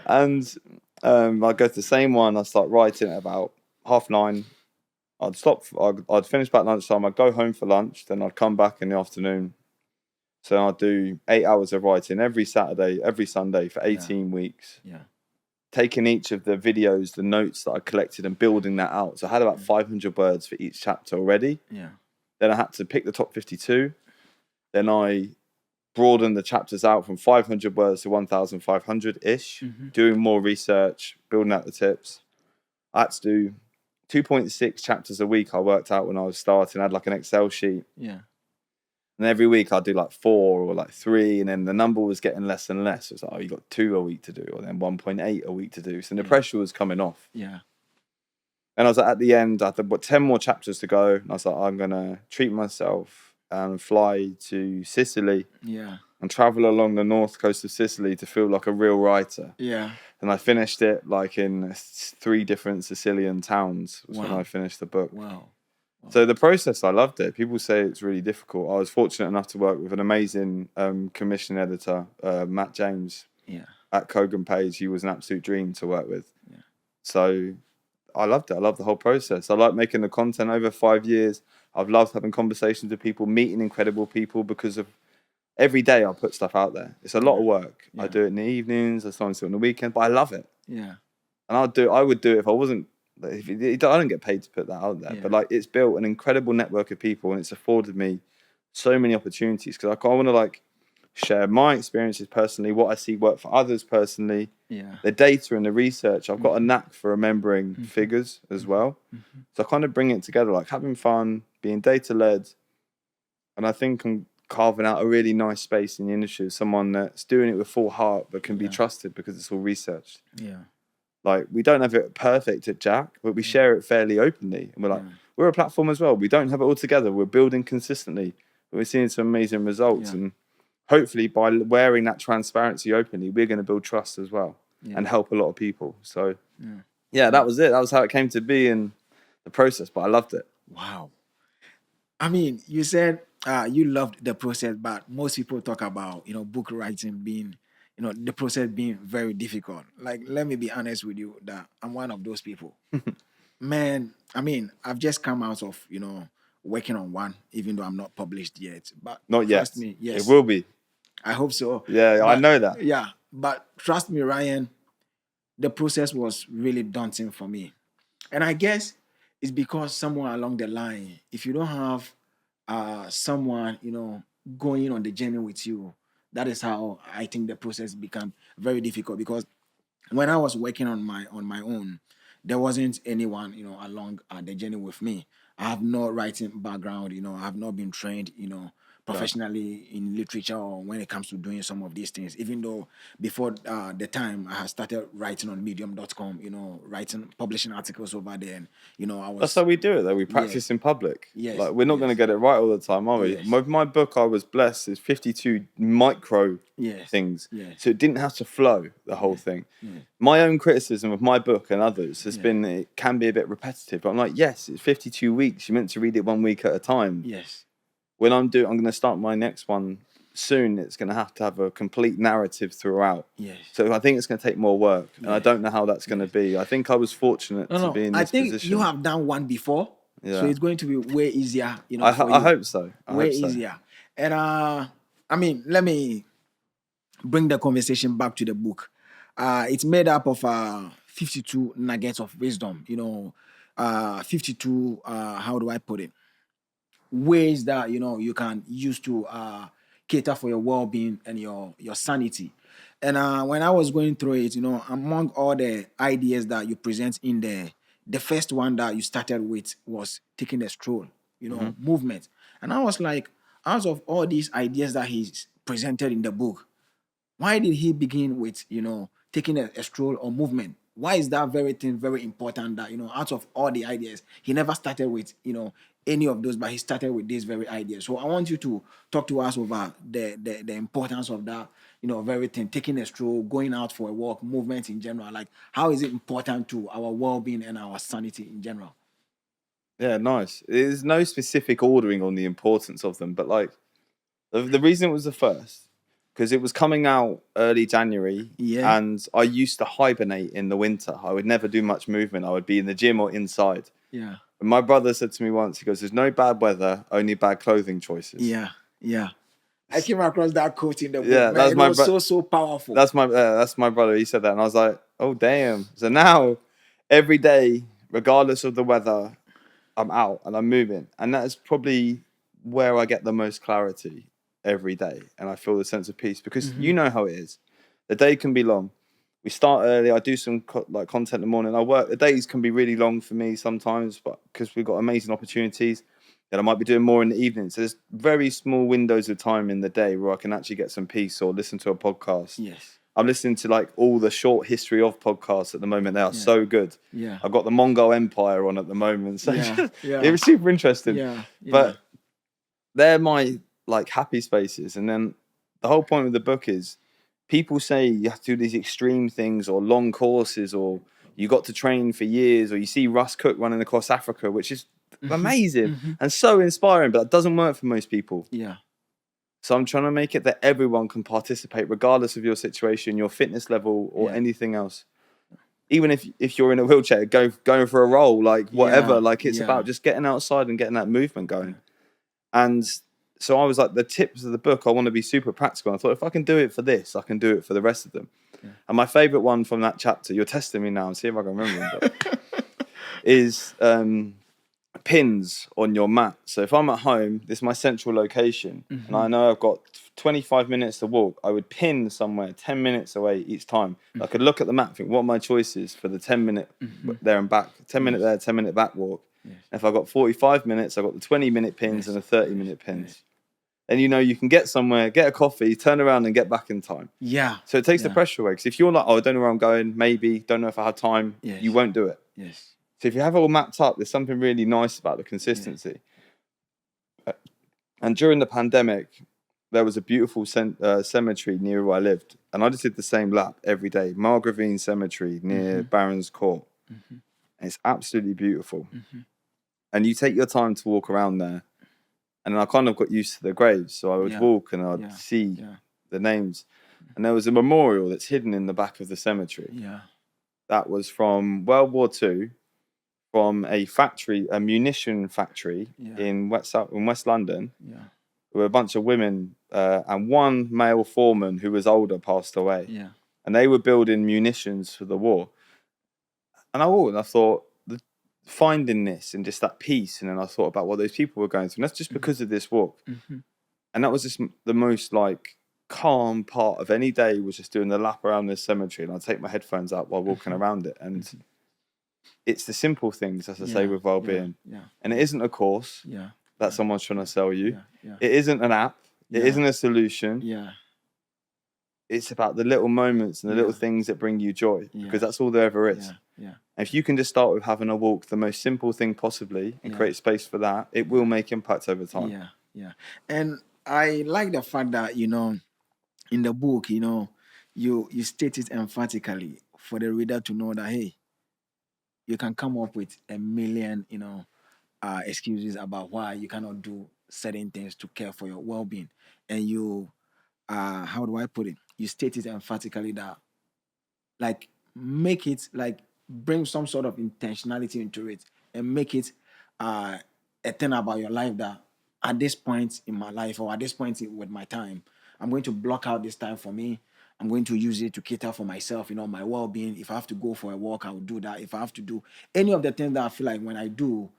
And I go to the same one. I start writing at about 9:30. I'd stop. I'd finish about lunchtime. I'd go home for lunch. Then I'd come back in the afternoon. So I'd do 8 hours of writing every Saturday, every Sunday for 18 weeks. Yeah. Taking each of the videos, the notes that I collected and building that out. So I had about 500 words for each chapter already. Yeah. Then I had to pick the top 52. Then I broadened the chapters out from 500 words to 1,500-ish, doing more research, building out the tips. I had to do 2.6 chapters a week. I worked out when I was starting. I had like an Excel sheet. Yeah. And every week I'd do like 4 or like 3, and then the number was getting less and less. It was like, oh, you got 2 a week to do, or then 1.8 a week to do. So the pressure was coming off. Yeah. And I was like, at the end, I had 10 more chapters to go. And I was like, I'm going to treat myself and fly to Sicily. Yeah. And travel along the north coast of Sicily to feel like a real writer. Yeah. And I finished it like in 3 different Sicilian towns was when I finished the book. Wow. So the process, I loved it. People say it's really difficult. I was fortunate enough to work with an amazing commission editor, Matt James, at Kogan Page. He was an absolute dream to work with. Yeah. So I loved it. I loved the whole process. I like making the content over 5 years. I've loved having conversations with people, meeting incredible people, because of every day I put stuff out there. It's a lot of work. Yeah. I do it in the evenings. I sometimes do it on the weekend, but I love it. Yeah. And I would do it if I wasn't. I don't get paid to put that out there, but like, it's built an incredible network of people, and it's afforded me so many opportunities, because I want to like share my experiences personally, what I see work for others personally, the data and the research. I've got a knack for remembering figures as well. So I kind of bring it together, like having fun, being data led. And I think I'm carving out a really nice space in the industry, someone that's doing it with full heart, but can be trusted because it's all researched. Yeah. Like, we don't have it perfect at JAAQ, but we share it fairly openly. And we're like, we're a platform as well. We don't have it all together. We're building consistently, but we're seeing some amazing results. And hopefully by wearing that transparency openly, we're going to build trust as well and help a lot of people. So that was it. That was how it came to be in the process, but I loved it. Wow. I mean, you said you loved the process, but most people talk about, book writing being, the process being very difficult. Like, let me be honest with you that I'm one of those people. Man, I mean, I've just come out of, working on one, even though I'm not published yet. But not yet. Trust me, yes. It will be. I hope so. Yeah, but I know that. Yeah, but trust me, Ryan, the process was really daunting for me. And I guess it's because somewhere along the line, if you don't have someone, going on the journey with you, that is how I think the process become very difficult. Because when I was working on my own, there wasn't anyone, along the journey with me. I have no writing background, I have not been trained, professionally in literature, or when it comes to doing some of these things. Even though before the time I had started writing on medium.com, publishing articles over there, and I was. That's how we do it, though. We practice in public. Yes. Like, we're not going to get it right all the time, are we? Yes. My book, I was blessed, is 52 micro things. Yes. So it didn't have to flow, the whole thing. Yes. My own criticism of my book and others has been, it can be a bit repetitive. But I'm like, yes, it's 52 weeks. You're meant to read it 1 week at a time. Yes. When I'm going to start my next one soon, it's going to have a complete narrative throughout. Yes. So I think it's going to take more work, and I don't know how that's going to be. I think I was fortunate to be in this position. I think you have done one before, so it's going to be way easier. I hope so. Way easier. And I mean, let me bring the conversation back to the book. It's made up of 52 nuggets of wisdom. 52. How do I put it? Ways that you can use to cater for your well-being and your sanity. And when I was going through it, among all the ideas that you present in there, the first one that you started with was taking a stroll, movement. And I was like, out of all these ideas that he's presented in the book, why did he begin with taking a stroll or movement? Why is that very thing very important that out of all the ideas, he never started with any of those, but he started with this very idea? So I want you to talk to us about the importance of that, very thing, taking a stroll, going out for a walk, movement in general. Like, how is it important to our well-being and our sanity in general? Yeah, nice. There's no specific ordering on the importance of them, but like the reason it was the first, because it was coming out early January, and I used to hibernate in the winter. I would never do much movement. I would be in the gym or inside. Yeah. And my brother said to me once, he goes, "There's no bad weather, only bad clothing choices." Yeah, yeah. I came across that quote in the book. Yeah, that's my so powerful. That's my brother. He said that, and I was like, "Oh, damn!" So now, every day, regardless of the weather, I'm out and I'm moving, and that's probably where I get the most clarity every day, and I feel the sense of peace, because you know how it is. The day can be long. We start early. I do some content in the morning. I work. The days can be really long for me sometimes, but because we've got amazing opportunities. Then I might be doing more in the evening. So there's very small windows of time in the day where I can actually get some peace or listen to a podcast. Yes. I'm listening to like all the short history of podcasts at the moment. They are so good. Yeah. I've got the Mongol Empire on at the moment. So Yeah. it was super interesting. Yeah. But they're my like happy spaces. And then the whole point of the book is people say you have to do these extreme things or long courses or you got to train for years, or you see Russ Cook running across Africa, which is amazing and so inspiring, but that doesn't work for most people. Yeah. So I'm trying to make it that everyone can participate regardless of your situation, your fitness level or anything else. Even if you're in a wheelchair, going for a roll, like whatever, like it's about just getting outside and getting that movement going. And so I was like, the tips of the book, I want to be super practical. I thought, if I can do it for this, I can do it for the rest of them. And my favorite one from that chapter, you're testing me now and see if I can remember them, is pins on your mat. So if I'm at home, this is my central location, and I know I've got 25 minutes to walk, I would pin somewhere 10 minutes away each time. I could look at the map and think, what are my choices for the 10-minute there and back, 10 minute there, 10-minute back walk. If I got 45 minutes, I got the 20-minute pins and the 30-minute pins. And you know, you can get somewhere, get a coffee, turn around and get back in time. Yeah. So it takes the pressure away. Because if you're like, oh, I don't know where I'm going, maybe, don't know if I have time, you won't do it. Yes. So if you have it all mapped up, there's something really nice about the consistency. And during the pandemic, there was a beautiful cemetery near where I lived. And I just did the same lap every day. Margravine Cemetery near Barron's Court. And it's absolutely beautiful. And you take your time to walk around there. And I kind of got used to the graves. So I would walk and I'd see the names. And there was a memorial that's hidden in the back of the cemetery. Yeah. That was from World War II, from a factory, a munition factory in West London. Yeah. There were a bunch of women and one male foreman who was older passed away. Yeah. And they were building munitions for the war. And I walked and I thought, finding this and just that peace, and then I thought about what those people were going through, and that's just because of this walk. And that was just the most like calm part of any day, was just doing the lap around this cemetery, and I'd take my headphones out while walking around it. And it's the simple things, as I say, with well-being. And it isn't a course that someone's trying to sell you. It isn't an app. It isn't a solution. It's about the little moments and the little things that bring you joy, because that's all there ever is. And if you can just start with having a walk, the most simple thing possibly, and create space for that, it will make impact over time. And I like the fact that, you know, in the book, you know, you state it emphatically for the reader to know that, hey, you can come up with a million, you know, excuses about why you cannot do certain things to care for your well-being. And you, how do I put it? You state it emphatically that, like, make it, like, bring some sort of intentionality into it and make it a thing about your life that at this point in my life, or at this point with my time, I'm going to block out this time for me. I'm going to use it to cater for myself, you know, my well-being. If I have to go for a walk, I will do that. If I have to do any of the things that I feel like when I do,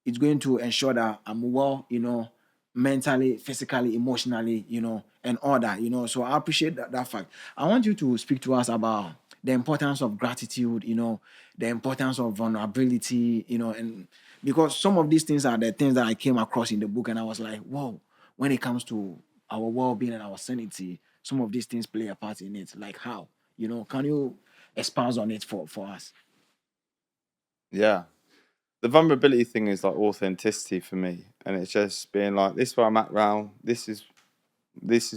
it's going to ensure that I'm well, you know, mentally, physically, emotionally, you know, and all that, you know. So I appreciate that fact. I want you to speak to us about the importance of gratitude, you know, the importance of vulnerability, you know, and because some of these things are the things that I came across in the book, and I was like, whoa, when it comes to our well-being and our sanity, some of these things play a part in it. Like how? You know, can you expand on it for us? Yeah. The vulnerability thing is like authenticity for me. And it's just being like, this is where I'm at now. This is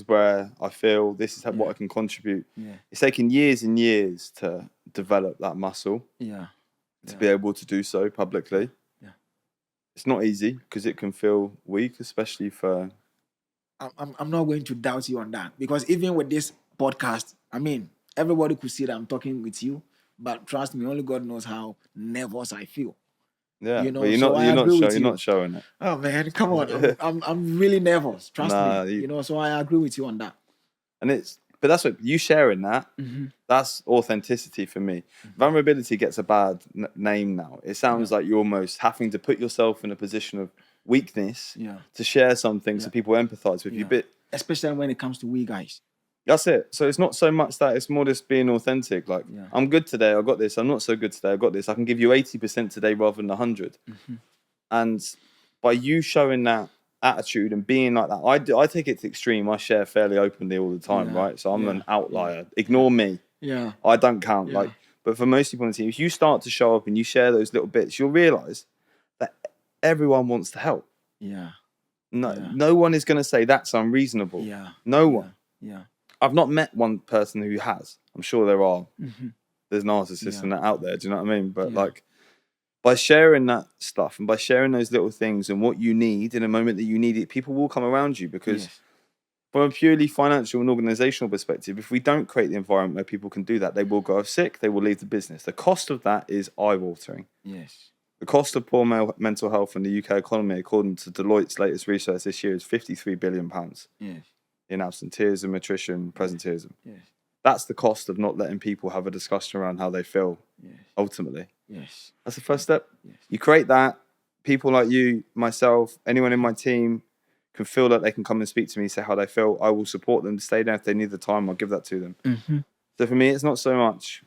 where I feel. This is what I can contribute. It's taken years and years to develop that muscle. To be able to do so publicly. It's not easy because it can feel weak, especially for... I'm not going to doubt you on that, because even with this podcast, I mean, everybody could see that I'm talking with you, but trust me, only God knows how nervous I feel. Yeah, you know, but you're not showing it. Oh man, come on! I'm really nervous. Trust me. You know, so I agree with you on that. But that's what you sharing that. That's authenticity for me. Vulnerability gets a bad name now. It sounds like you're almost having to put yourself in a position of weakness to share something so people empathize with you. But especially when it comes to we guys. That's it. So it's not so much that, it's more just being authentic. Like, I'm good today, I got this. I'm not so good today, I got this. I can give you 80% today rather than 100. And by you showing that attitude and being like that, I take it to extreme. I share fairly openly all the time, right? So I'm an outlier. Ignore me. Yeah. I don't count. Yeah. But for most people on the team, if you start to show up and you share those little bits, you'll realize that everyone wants to help. Yeah. No one is going to say that's unreasonable. Yeah. No one. Yeah. I've not met one person who has. I'm sure there are. There's narcissists and that out there. Do you know what I mean? But like, by sharing that stuff and by sharing those little things and what you need in a moment that you need it, people will come around you because from a purely financial and organizational perspective, if we don't create the environment where people can do that, they will go off sick, they will leave the business. The cost of that is eye-watering. Yes. The cost of poor mental health in the UK economy, according to Deloitte's latest research this year, is £53 billion. Yes. In absenteeism, attrition, presenteeism. Yes. That's the cost of not letting people have a discussion around how they feel, ultimately. Yes. That's the first step. Yes. You create that, people like you, myself, anyone in my team can feel that they can come and speak to me, say how they feel. I will support them to stay there. If they need the time, I'll give that to them. So for me, it's not so much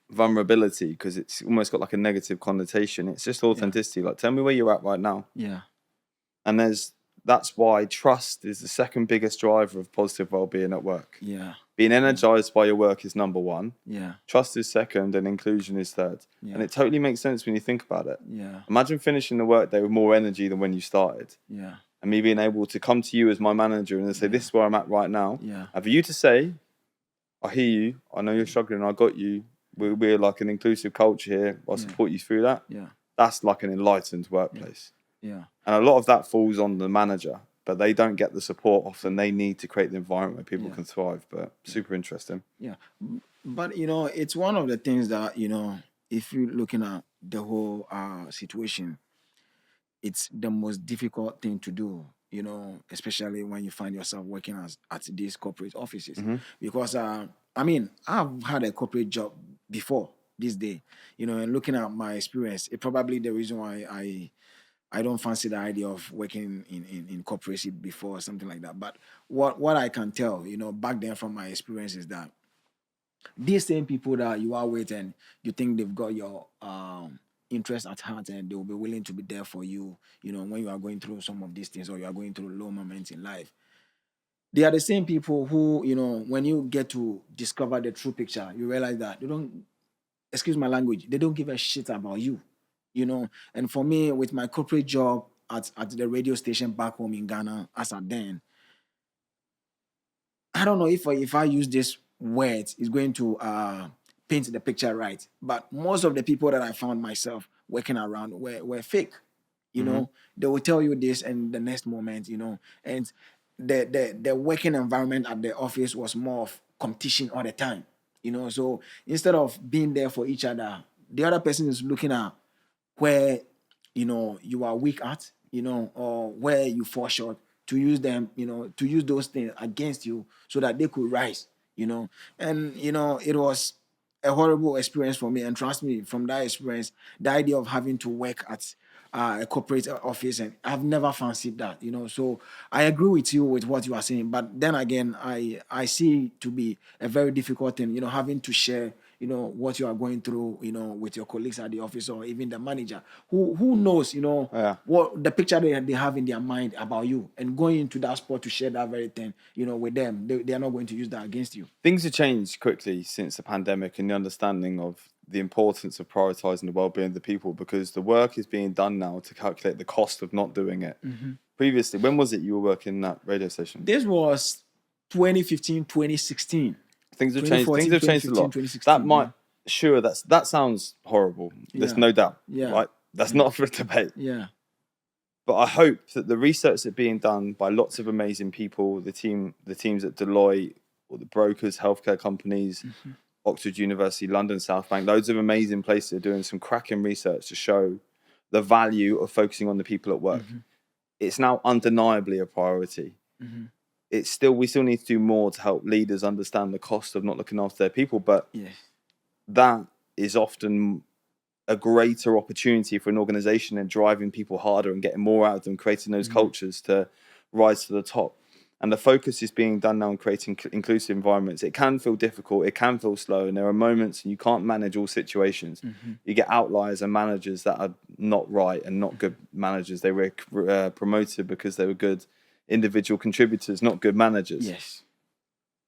vulnerability because it's almost got like a negative connotation. It's just authenticity. Like, tell me where you're at right now. Yeah. And that's why trust is the second biggest driver of positive well-being at work. Yeah. Being energized by your work is number one. Yeah. Trust is second and inclusion is third. Yeah. And it totally makes sense when you think about it. Yeah. Imagine finishing the workday with more energy than when you started. Yeah. And me being able to come to you as my manager and say, this is where I'm at right now. Yeah. And for you to say, I hear you, I know you're struggling, I got you. We're like an inclusive culture here. I'll support you through that. Yeah. That's like an enlightened workplace. Yeah. And a lot of that falls on the manager, but they don't get the support often they need to create the environment where people can thrive. But super interesting. Yeah. But, it's one of the things that, if you're looking at the whole situation, it's the most difficult thing to do, especially when you find yourself working at these corporate offices. Because, I've had a corporate job before this day, and looking at my experience, it's probably the reason why I don't fancy the idea of working in corporation before or something like that. But what I can tell, back then from my experience is that these same people that you are with and you think they've got your interest at heart and they will be willing to be there for you, when you are going through some of these things or you are going through low moments in life. They are the same people who, when you get to discover the true picture, you realize that they don't, excuse my language, they don't give a shit about you, And for me, with my corporate job at the radio station back home in Ghana, as at then, I don't know if I use this word, it's going to paint the picture right. But most of the people that I found myself working around were fake. They will tell you this and the next moment, and the working environment at the office was more of competition all the time. So instead of being there for each other, the other person is looking at where you are weak at, or where you fall short, to use them, to use those things against you so that they could rise, and it was a horrible experience for me. And trust me, from that experience, the idea of having to work at a corporate office, and I've never fancied that, So I agree with you with what you are saying, but then again, I see it to be a very difficult thing, having to share, what you are going through, with your colleagues at the office or even the manager, who knows, what the picture they have in their mind about you, and going into that spot to share that very thing, with them, they are not going to use that against you. Things have changed quickly since the pandemic and the understanding of the importance of prioritizing the well-being of the people, because the work is being done now to calculate the cost of not doing it. Previously, when was it you were working that radio station? This was 2015, 2016. Things have changed. Things have changed a lot. That might, sure, that sounds horrible. There's no doubt. Right? That's not for a debate. Yeah. But I hope that the research that's being done by lots of amazing people, the teams at Deloitte, or the brokers, healthcare companies, Oxford University, London, South Bank, loads of amazing places are doing some cracking research to show the value of focusing on the people at work. It's now undeniably a priority. We still need to do more to help leaders understand the cost of not looking after their people, but that is often a greater opportunity for an organization in driving people harder and getting more out of them, creating those cultures to rise to the top. and the focus is being done now on creating inclusive environments. It can feel difficult, it can feel slow, and there are moments and you can't manage all situations. You get outliers and managers that are not right and not good managers. They were promoted because they were good individual contributors, not good managers. Yes.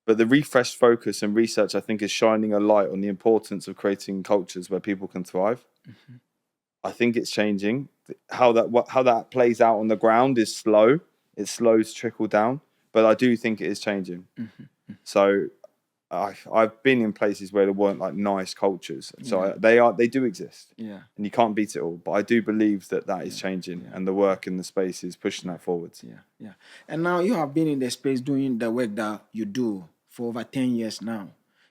But the refreshed focus and research, I think, is shining a light on the importance of creating cultures where people can thrive. I think it's changing. How that plays out on the ground is slow. It's slow to trickle down, but I do think it is changing. So I've been in places where there weren't like nice cultures. So they do exist. Yeah. And you can't beat it all. But I do believe that is changing, and the work in the space is pushing that forwards. Yeah. And now you have been in the space doing the work that you do for over 10 years now.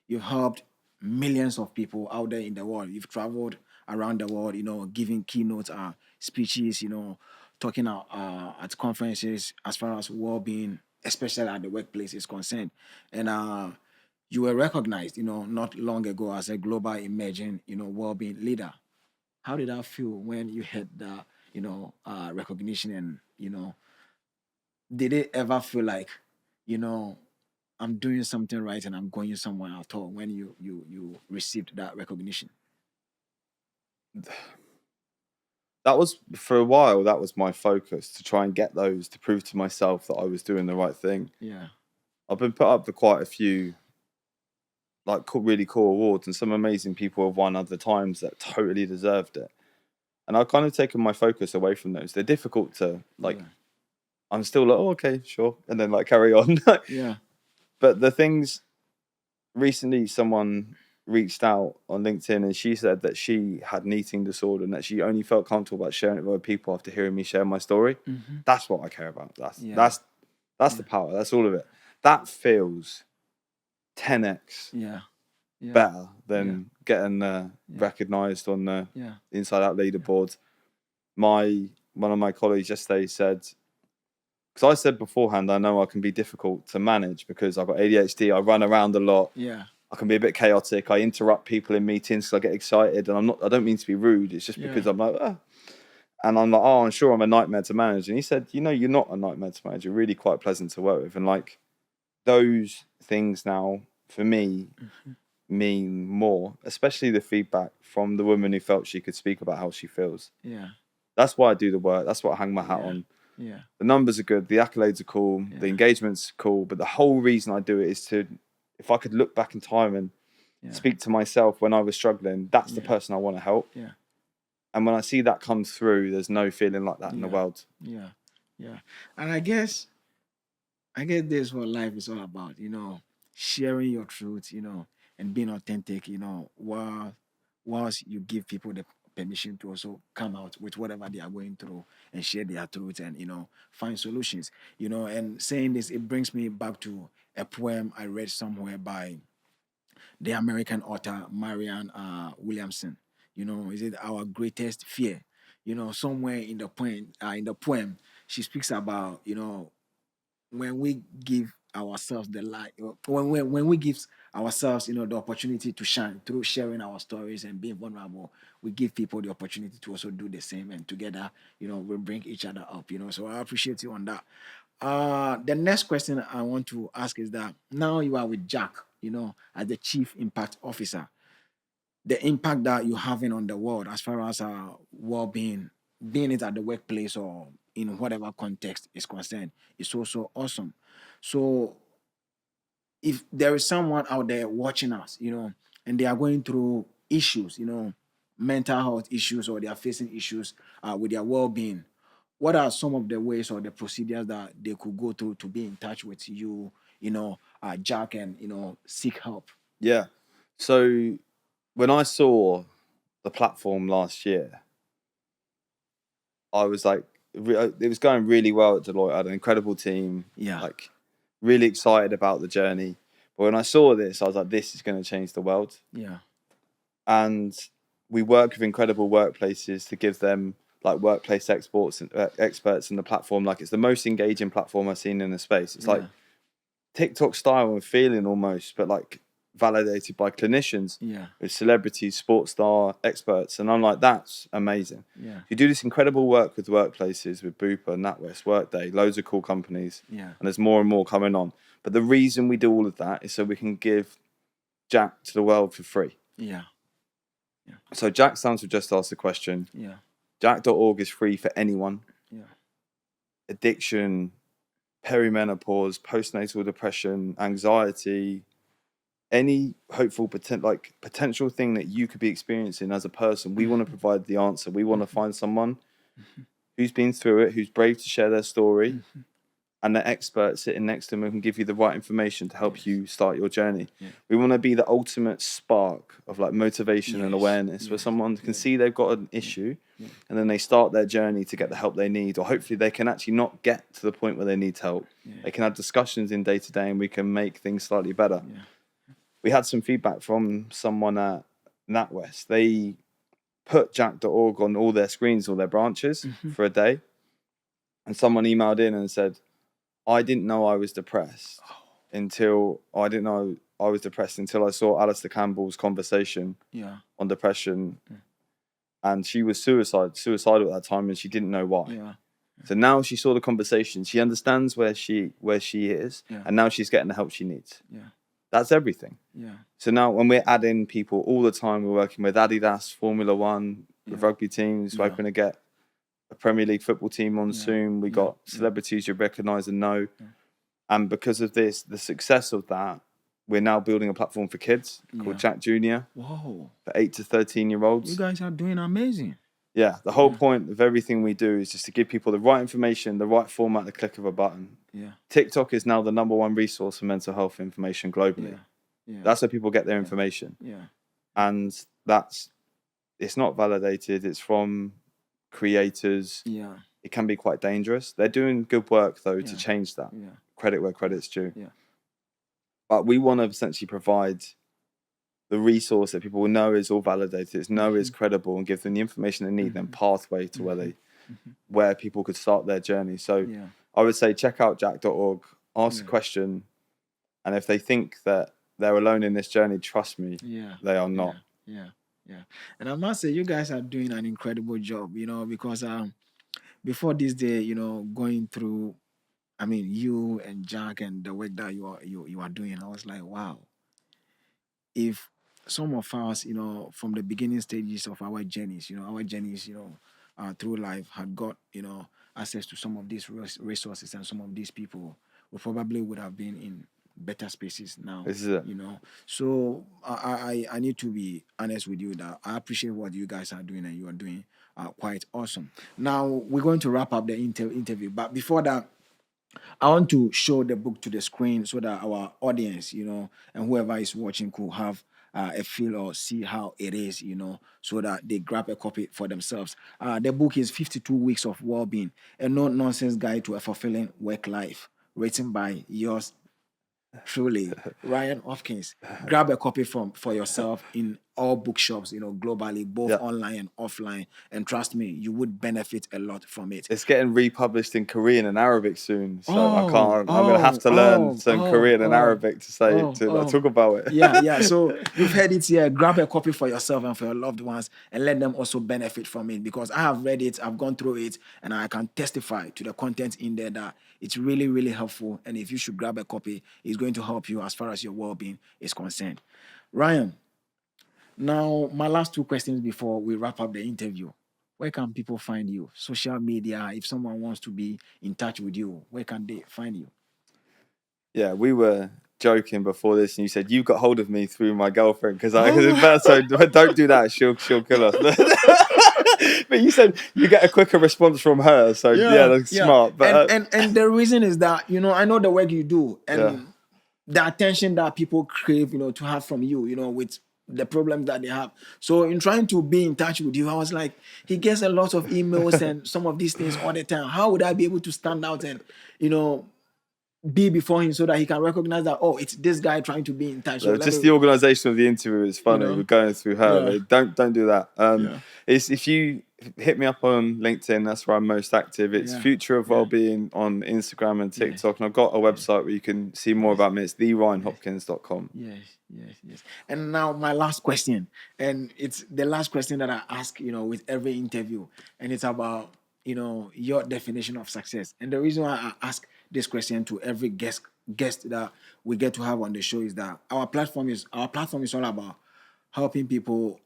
You've helped millions of people out there in the world. You've traveled around the world, giving keynotes, speeches, talking at conferences as far as well-being, especially at the workplace, is concerned. And you were recognized, not long ago as a global emerging, well-being leader. How did that feel when you had that, recognition? And, did it ever feel like, I'm doing something right and I'm going somewhere at all when you received that recognition? That was, for a while, that was my focus, to try and get those, to prove to myself that I was doing the right thing. Yeah. I've been put up for quite a few really cool awards, and some amazing people have won other times that totally deserved it. And I've kind of taken my focus away from those. They're difficult to, I'm still like, oh, okay, sure. And then carry on. Yeah. But the things, recently someone reached out on LinkedIn and she said that she had an eating disorder and that she only felt comfortable about sharing it with other people after hearing me share my story. That's what I care about. That's the power. That's all of it. That feels 10x better than getting recognized on the Inside Out leaderboard. One of my colleagues yesterday said, because I said beforehand, I know I can be difficult to manage because I've got ADHD, I run around a lot. Yeah. I can be a bit chaotic. I interrupt people in meetings because I get excited, and I don't mean to be rude. It's just because I'm like, and I'm like, oh, I'm sure I'm a nightmare to manage. And he said, you're not a nightmare to manage. You're really quite pleasant to work with. And those things now for me mean more, especially the feedback from the woman who felt she could speak about how she feels. Yeah. That's why I do the work. That's what I hang my hat on. Yeah. The numbers are good. The accolades are cool. The engagement's cool. But the whole reason I do it is to, if I could look back in time and speak to myself when I was struggling, that's the person I want to help. Yeah. And when I see that come through, there's no feeling like that in the world. Yeah. Yeah. And I guess this is what life is all about, sharing your truth, and being authentic, whilst you give people the permission to also come out with whatever they are going through and share their truth and, find solutions, and saying this, it brings me back to a poem I read somewhere by the American author Marianne Williamson. Is it Our Greatest Fear? Somewhere in the poem, she speaks about, when we give ourselves the light, when we give ourselves, the opportunity to shine through sharing our stories and being vulnerable, we give people the opportunity to also do the same, and together, we bring each other up. So I appreciate you on that. The next question I want to ask is that now you are with JAAQ, as the Chief Impact Officer. The impact that you're having on the world as far as well-being, being it at the workplace or in whatever context is concerned, is also awesome. So if there is someone out there watching us, and they are going through issues, mental health issues, or they are facing issues with their well-being, what are some of the ways or the procedures that they could go through to be in touch with you, JAAQ, and, seek help? Yeah. So when I saw the platform last year, I was like, it was going really well at Deloitte. I had an incredible team. Yeah. Really excited about the journey. But when I saw this, I was like, this is going to change the world. Yeah. And we work with incredible workplaces to give them workplace experts in the platform. It's the most engaging platform I've seen in the space. It's like TikTok style and feeling almost, but validated by clinicians, Yeah. with celebrities, sports star, experts, and I'm like, that's amazing. Yeah. You do this incredible work with workplaces, with Bupa, NatWest, Workday, loads of cool companies, Yeah. and there's more and more coming on. But the reason we do all of that is so we can give JAAQ to the world for free. Yeah. So JAAQ stands for Just Ask the Question. Yeah. JAAQ.org is free for anyone. Yeah. Addiction, perimenopause, postnatal depression, anxiety, any hopeful potential thing that you could be experiencing as a person, we want to provide the answer. We want to find someone who's been through it, who's brave to share their story, and the expert sitting next to them who can give you the right information to help you start your journey. Yeah. We want to be the ultimate spark of like motivation and awareness, where someone can see they've got an issue and then they start their journey to get the help they need, or hopefully they can actually not get to the point where they need help. They can have discussions in day to day and we can make things slightly better. We had some feedback from someone at NatWest. They put JAAQ.org on all their screens, all their branches for a day. And someone emailed in and said, I didn't know I was depressed until I saw Alistair Campbell's conversation on depression. And she was suicidal at that time, and she didn't know why. Yeah. So now she saw the conversation. She understands where she is, and now she's getting the help she needs. Yeah. That's everything. Yeah. So now when we're adding people all the time, we're working with Adidas, Formula One, with rugby teams. We're hoping to get a Premier League football team on soon. We got celebrities you recognise and know. Yeah. And because of this, the success of that, we're now building a platform for kids called JAAQ Junior. Whoa. For 8 to 13-year-olds. You guys are doing amazing. Yeah, the whole point of everything we do is just to give people the right information, the right format, the click of a button. Yeah. TikTok is now the #1 resource for mental health information globally. Yeah. Yeah. That's where people get their information. Yeah. And it's not validated. It's from creators. Yeah. It can be quite dangerous. They're doing good work though to change that. Yeah. Credit where credit's due. Yeah. But we want to essentially provide the resource that people will know is all validated, is credible, and give them the information they need, then pathway to where people could start their journey. So I would say check out JAAQ.org, ask a question, and if they think that they're alone in this journey, trust me, they are not. Yeah. And I must say, you guys are doing an incredible job, because before this day, going through, you and JAAQ and the work that you are doing, I was like, wow. If some of us, from the beginning stages of our journeys, through life had got, access to some of these resources and some of these people, we probably would have been in better spaces now. This is it. So I need to be honest with you that I appreciate what you guys are doing, and you are doing quite awesome. Now we're going to wrap up the interview, but before that, I want to show the book to the screen so that our audience, and whoever is watching could have a feel or see how it is, so that they grab a copy for themselves. The book is 52 Weeks of Wellbeing, a no-nonsense guide to a fulfilling work life, written by yours truly, Ryan Hopkins. Grab a copy for yourself in all bookshops, globally, both online and offline. And trust me, you would benefit a lot from it. It's getting republished in Korean and Arabic soon, so I'm going to have to learn some Korean and Arabic to talk about it. Yeah. So you've heard it here. Grab a copy for yourself and for your loved ones, and let them also benefit from it, because I have read it, I've gone through it, and I can testify to the content in there that it's really, really helpful. And if you should grab a copy, it's going to help you as far as your well-being is concerned. Ryan, now my last 2 questions before we wrap up the interview. Where can people find you? Social media, if someone wants to be in touch with you, where can they find you? Yeah, we were joking before this, and you said you got hold of me through my girlfriend, so don't do that. She'll kill us. But you said you get a quicker response from her, so that's smart. But and the reason is that I know the work you do, and the attention that people crave, to have from you, with the problems that they have. So in trying to be in touch with you, I was like, he gets a lot of emails and some of these things all the time. How would I be able to stand out and be before him so that he can recognize that, it's this guy trying to be in touch? So just the organization of the interview is funny. We're going through her. Don't do that. It's if you hit me up on LinkedIn. That's where I'm most active. It's Future of Wellbeing on Instagram and TikTok. And I've got a website where you can see more about me. It's theryanhopkins.com. Yes. And now my last question, and it's the last question that I ask, with every interview, and it's about, your definition of success. And the reason why I ask this question to every guest that we get to have on the show is that our platform is all about helping people,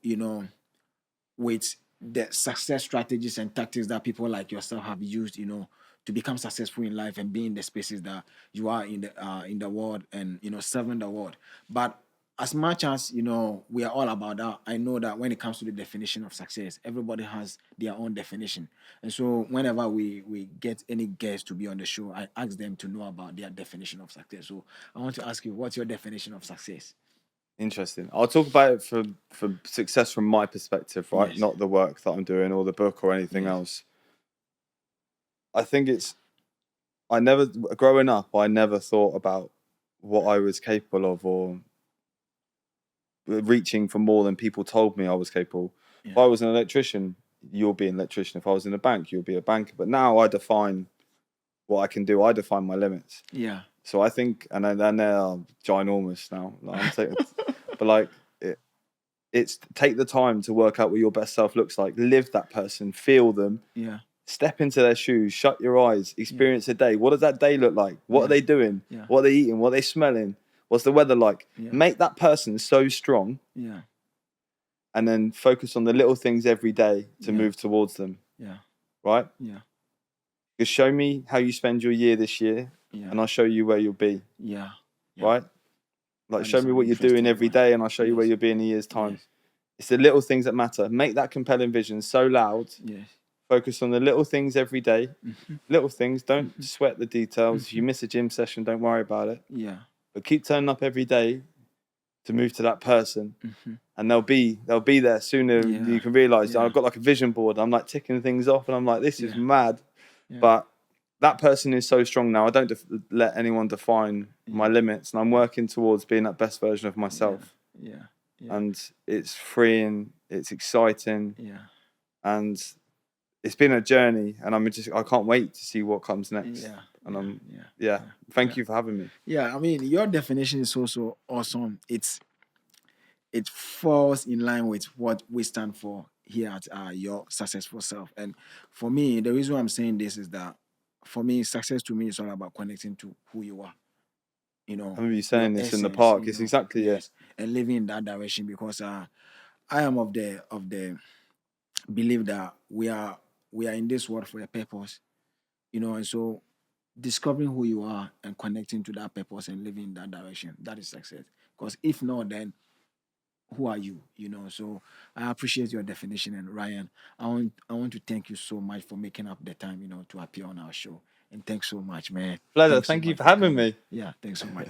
with the success strategies and tactics that people like yourself have used, to become successful in life and be in the spaces that you are in the world and, serving the world. But as much as, we are all about that, I know that when it comes to the definition of success, everybody has their own definition. And so whenever we get any guest to be on the show, I ask them to know about their definition of success. So I want to ask you, what's your definition of success? Interesting. I'll talk about it for success from my perspective, right? Yes. Not the work that I'm doing or the book or anything else. I think growing up, I never thought about what I was capable of or reaching for more than people told me I was capable. Yeah. If I was an electrician, you'll be an electrician. If I was in a bank, you'll be a banker. But now I define what I can do. I define my limits. Yeah. So I think, and then they're ginormous now. But it's take the time to work out what your best self looks like. Live that person, feel them. Yeah. Step into their shoes, shut your eyes, experience a day. What does that day look like? What are they doing? Yeah. What are they eating? What are they smelling? What's the weather like? Yeah. Make that person so strong. Yeah. And then focus on the little things every day to move towards them. Yeah. Right? Yeah. Just show me how you spend your year this year, and I'll show you where you'll be. Yeah. Right? Like, show me what you're doing every day, and I'll show you where you'll be in a year's time. Yes. It's the little things that matter. Make that compelling vision so loud. Yes. Focus on the little things every day. Mm-hmm. Little things. Don't sweat the details. Mm-hmm. If you miss a gym session, don't worry about it. Yeah. But keep turning up every day to move to that person. Mm-hmm. And they'll be there sooner. Yeah. You can realise I've got like a vision board. I'm like ticking things off, and I'm like, this is mad. Yeah. But that person is so strong now. I don't let anyone define my limits, and I'm working towards being that best version of myself. Yeah. And it's freeing. It's exciting. Yeah. And it's been a journey, and I can't wait to see what comes next. Yeah. And thank you for having me. Yeah, I mean, your definition is also awesome. It falls in line with what we stand for here at Your Successful Self. And for me, the reason why I'm saying this is that for me, success to me is all about connecting to who you are. I remember you saying this in the park. It's exactly yes. And living in that direction, because I am of the belief that we are in this world for a purpose, and so discovering who you are and connecting to that purpose and living in that direction, that is success. Because if not, then who are you? So I appreciate your definition. And Ryan, I want to thank you so much for making up the time, to appear on our show. And thanks so much, man. Pleasure. Thank you for having me. Yeah, thanks so much.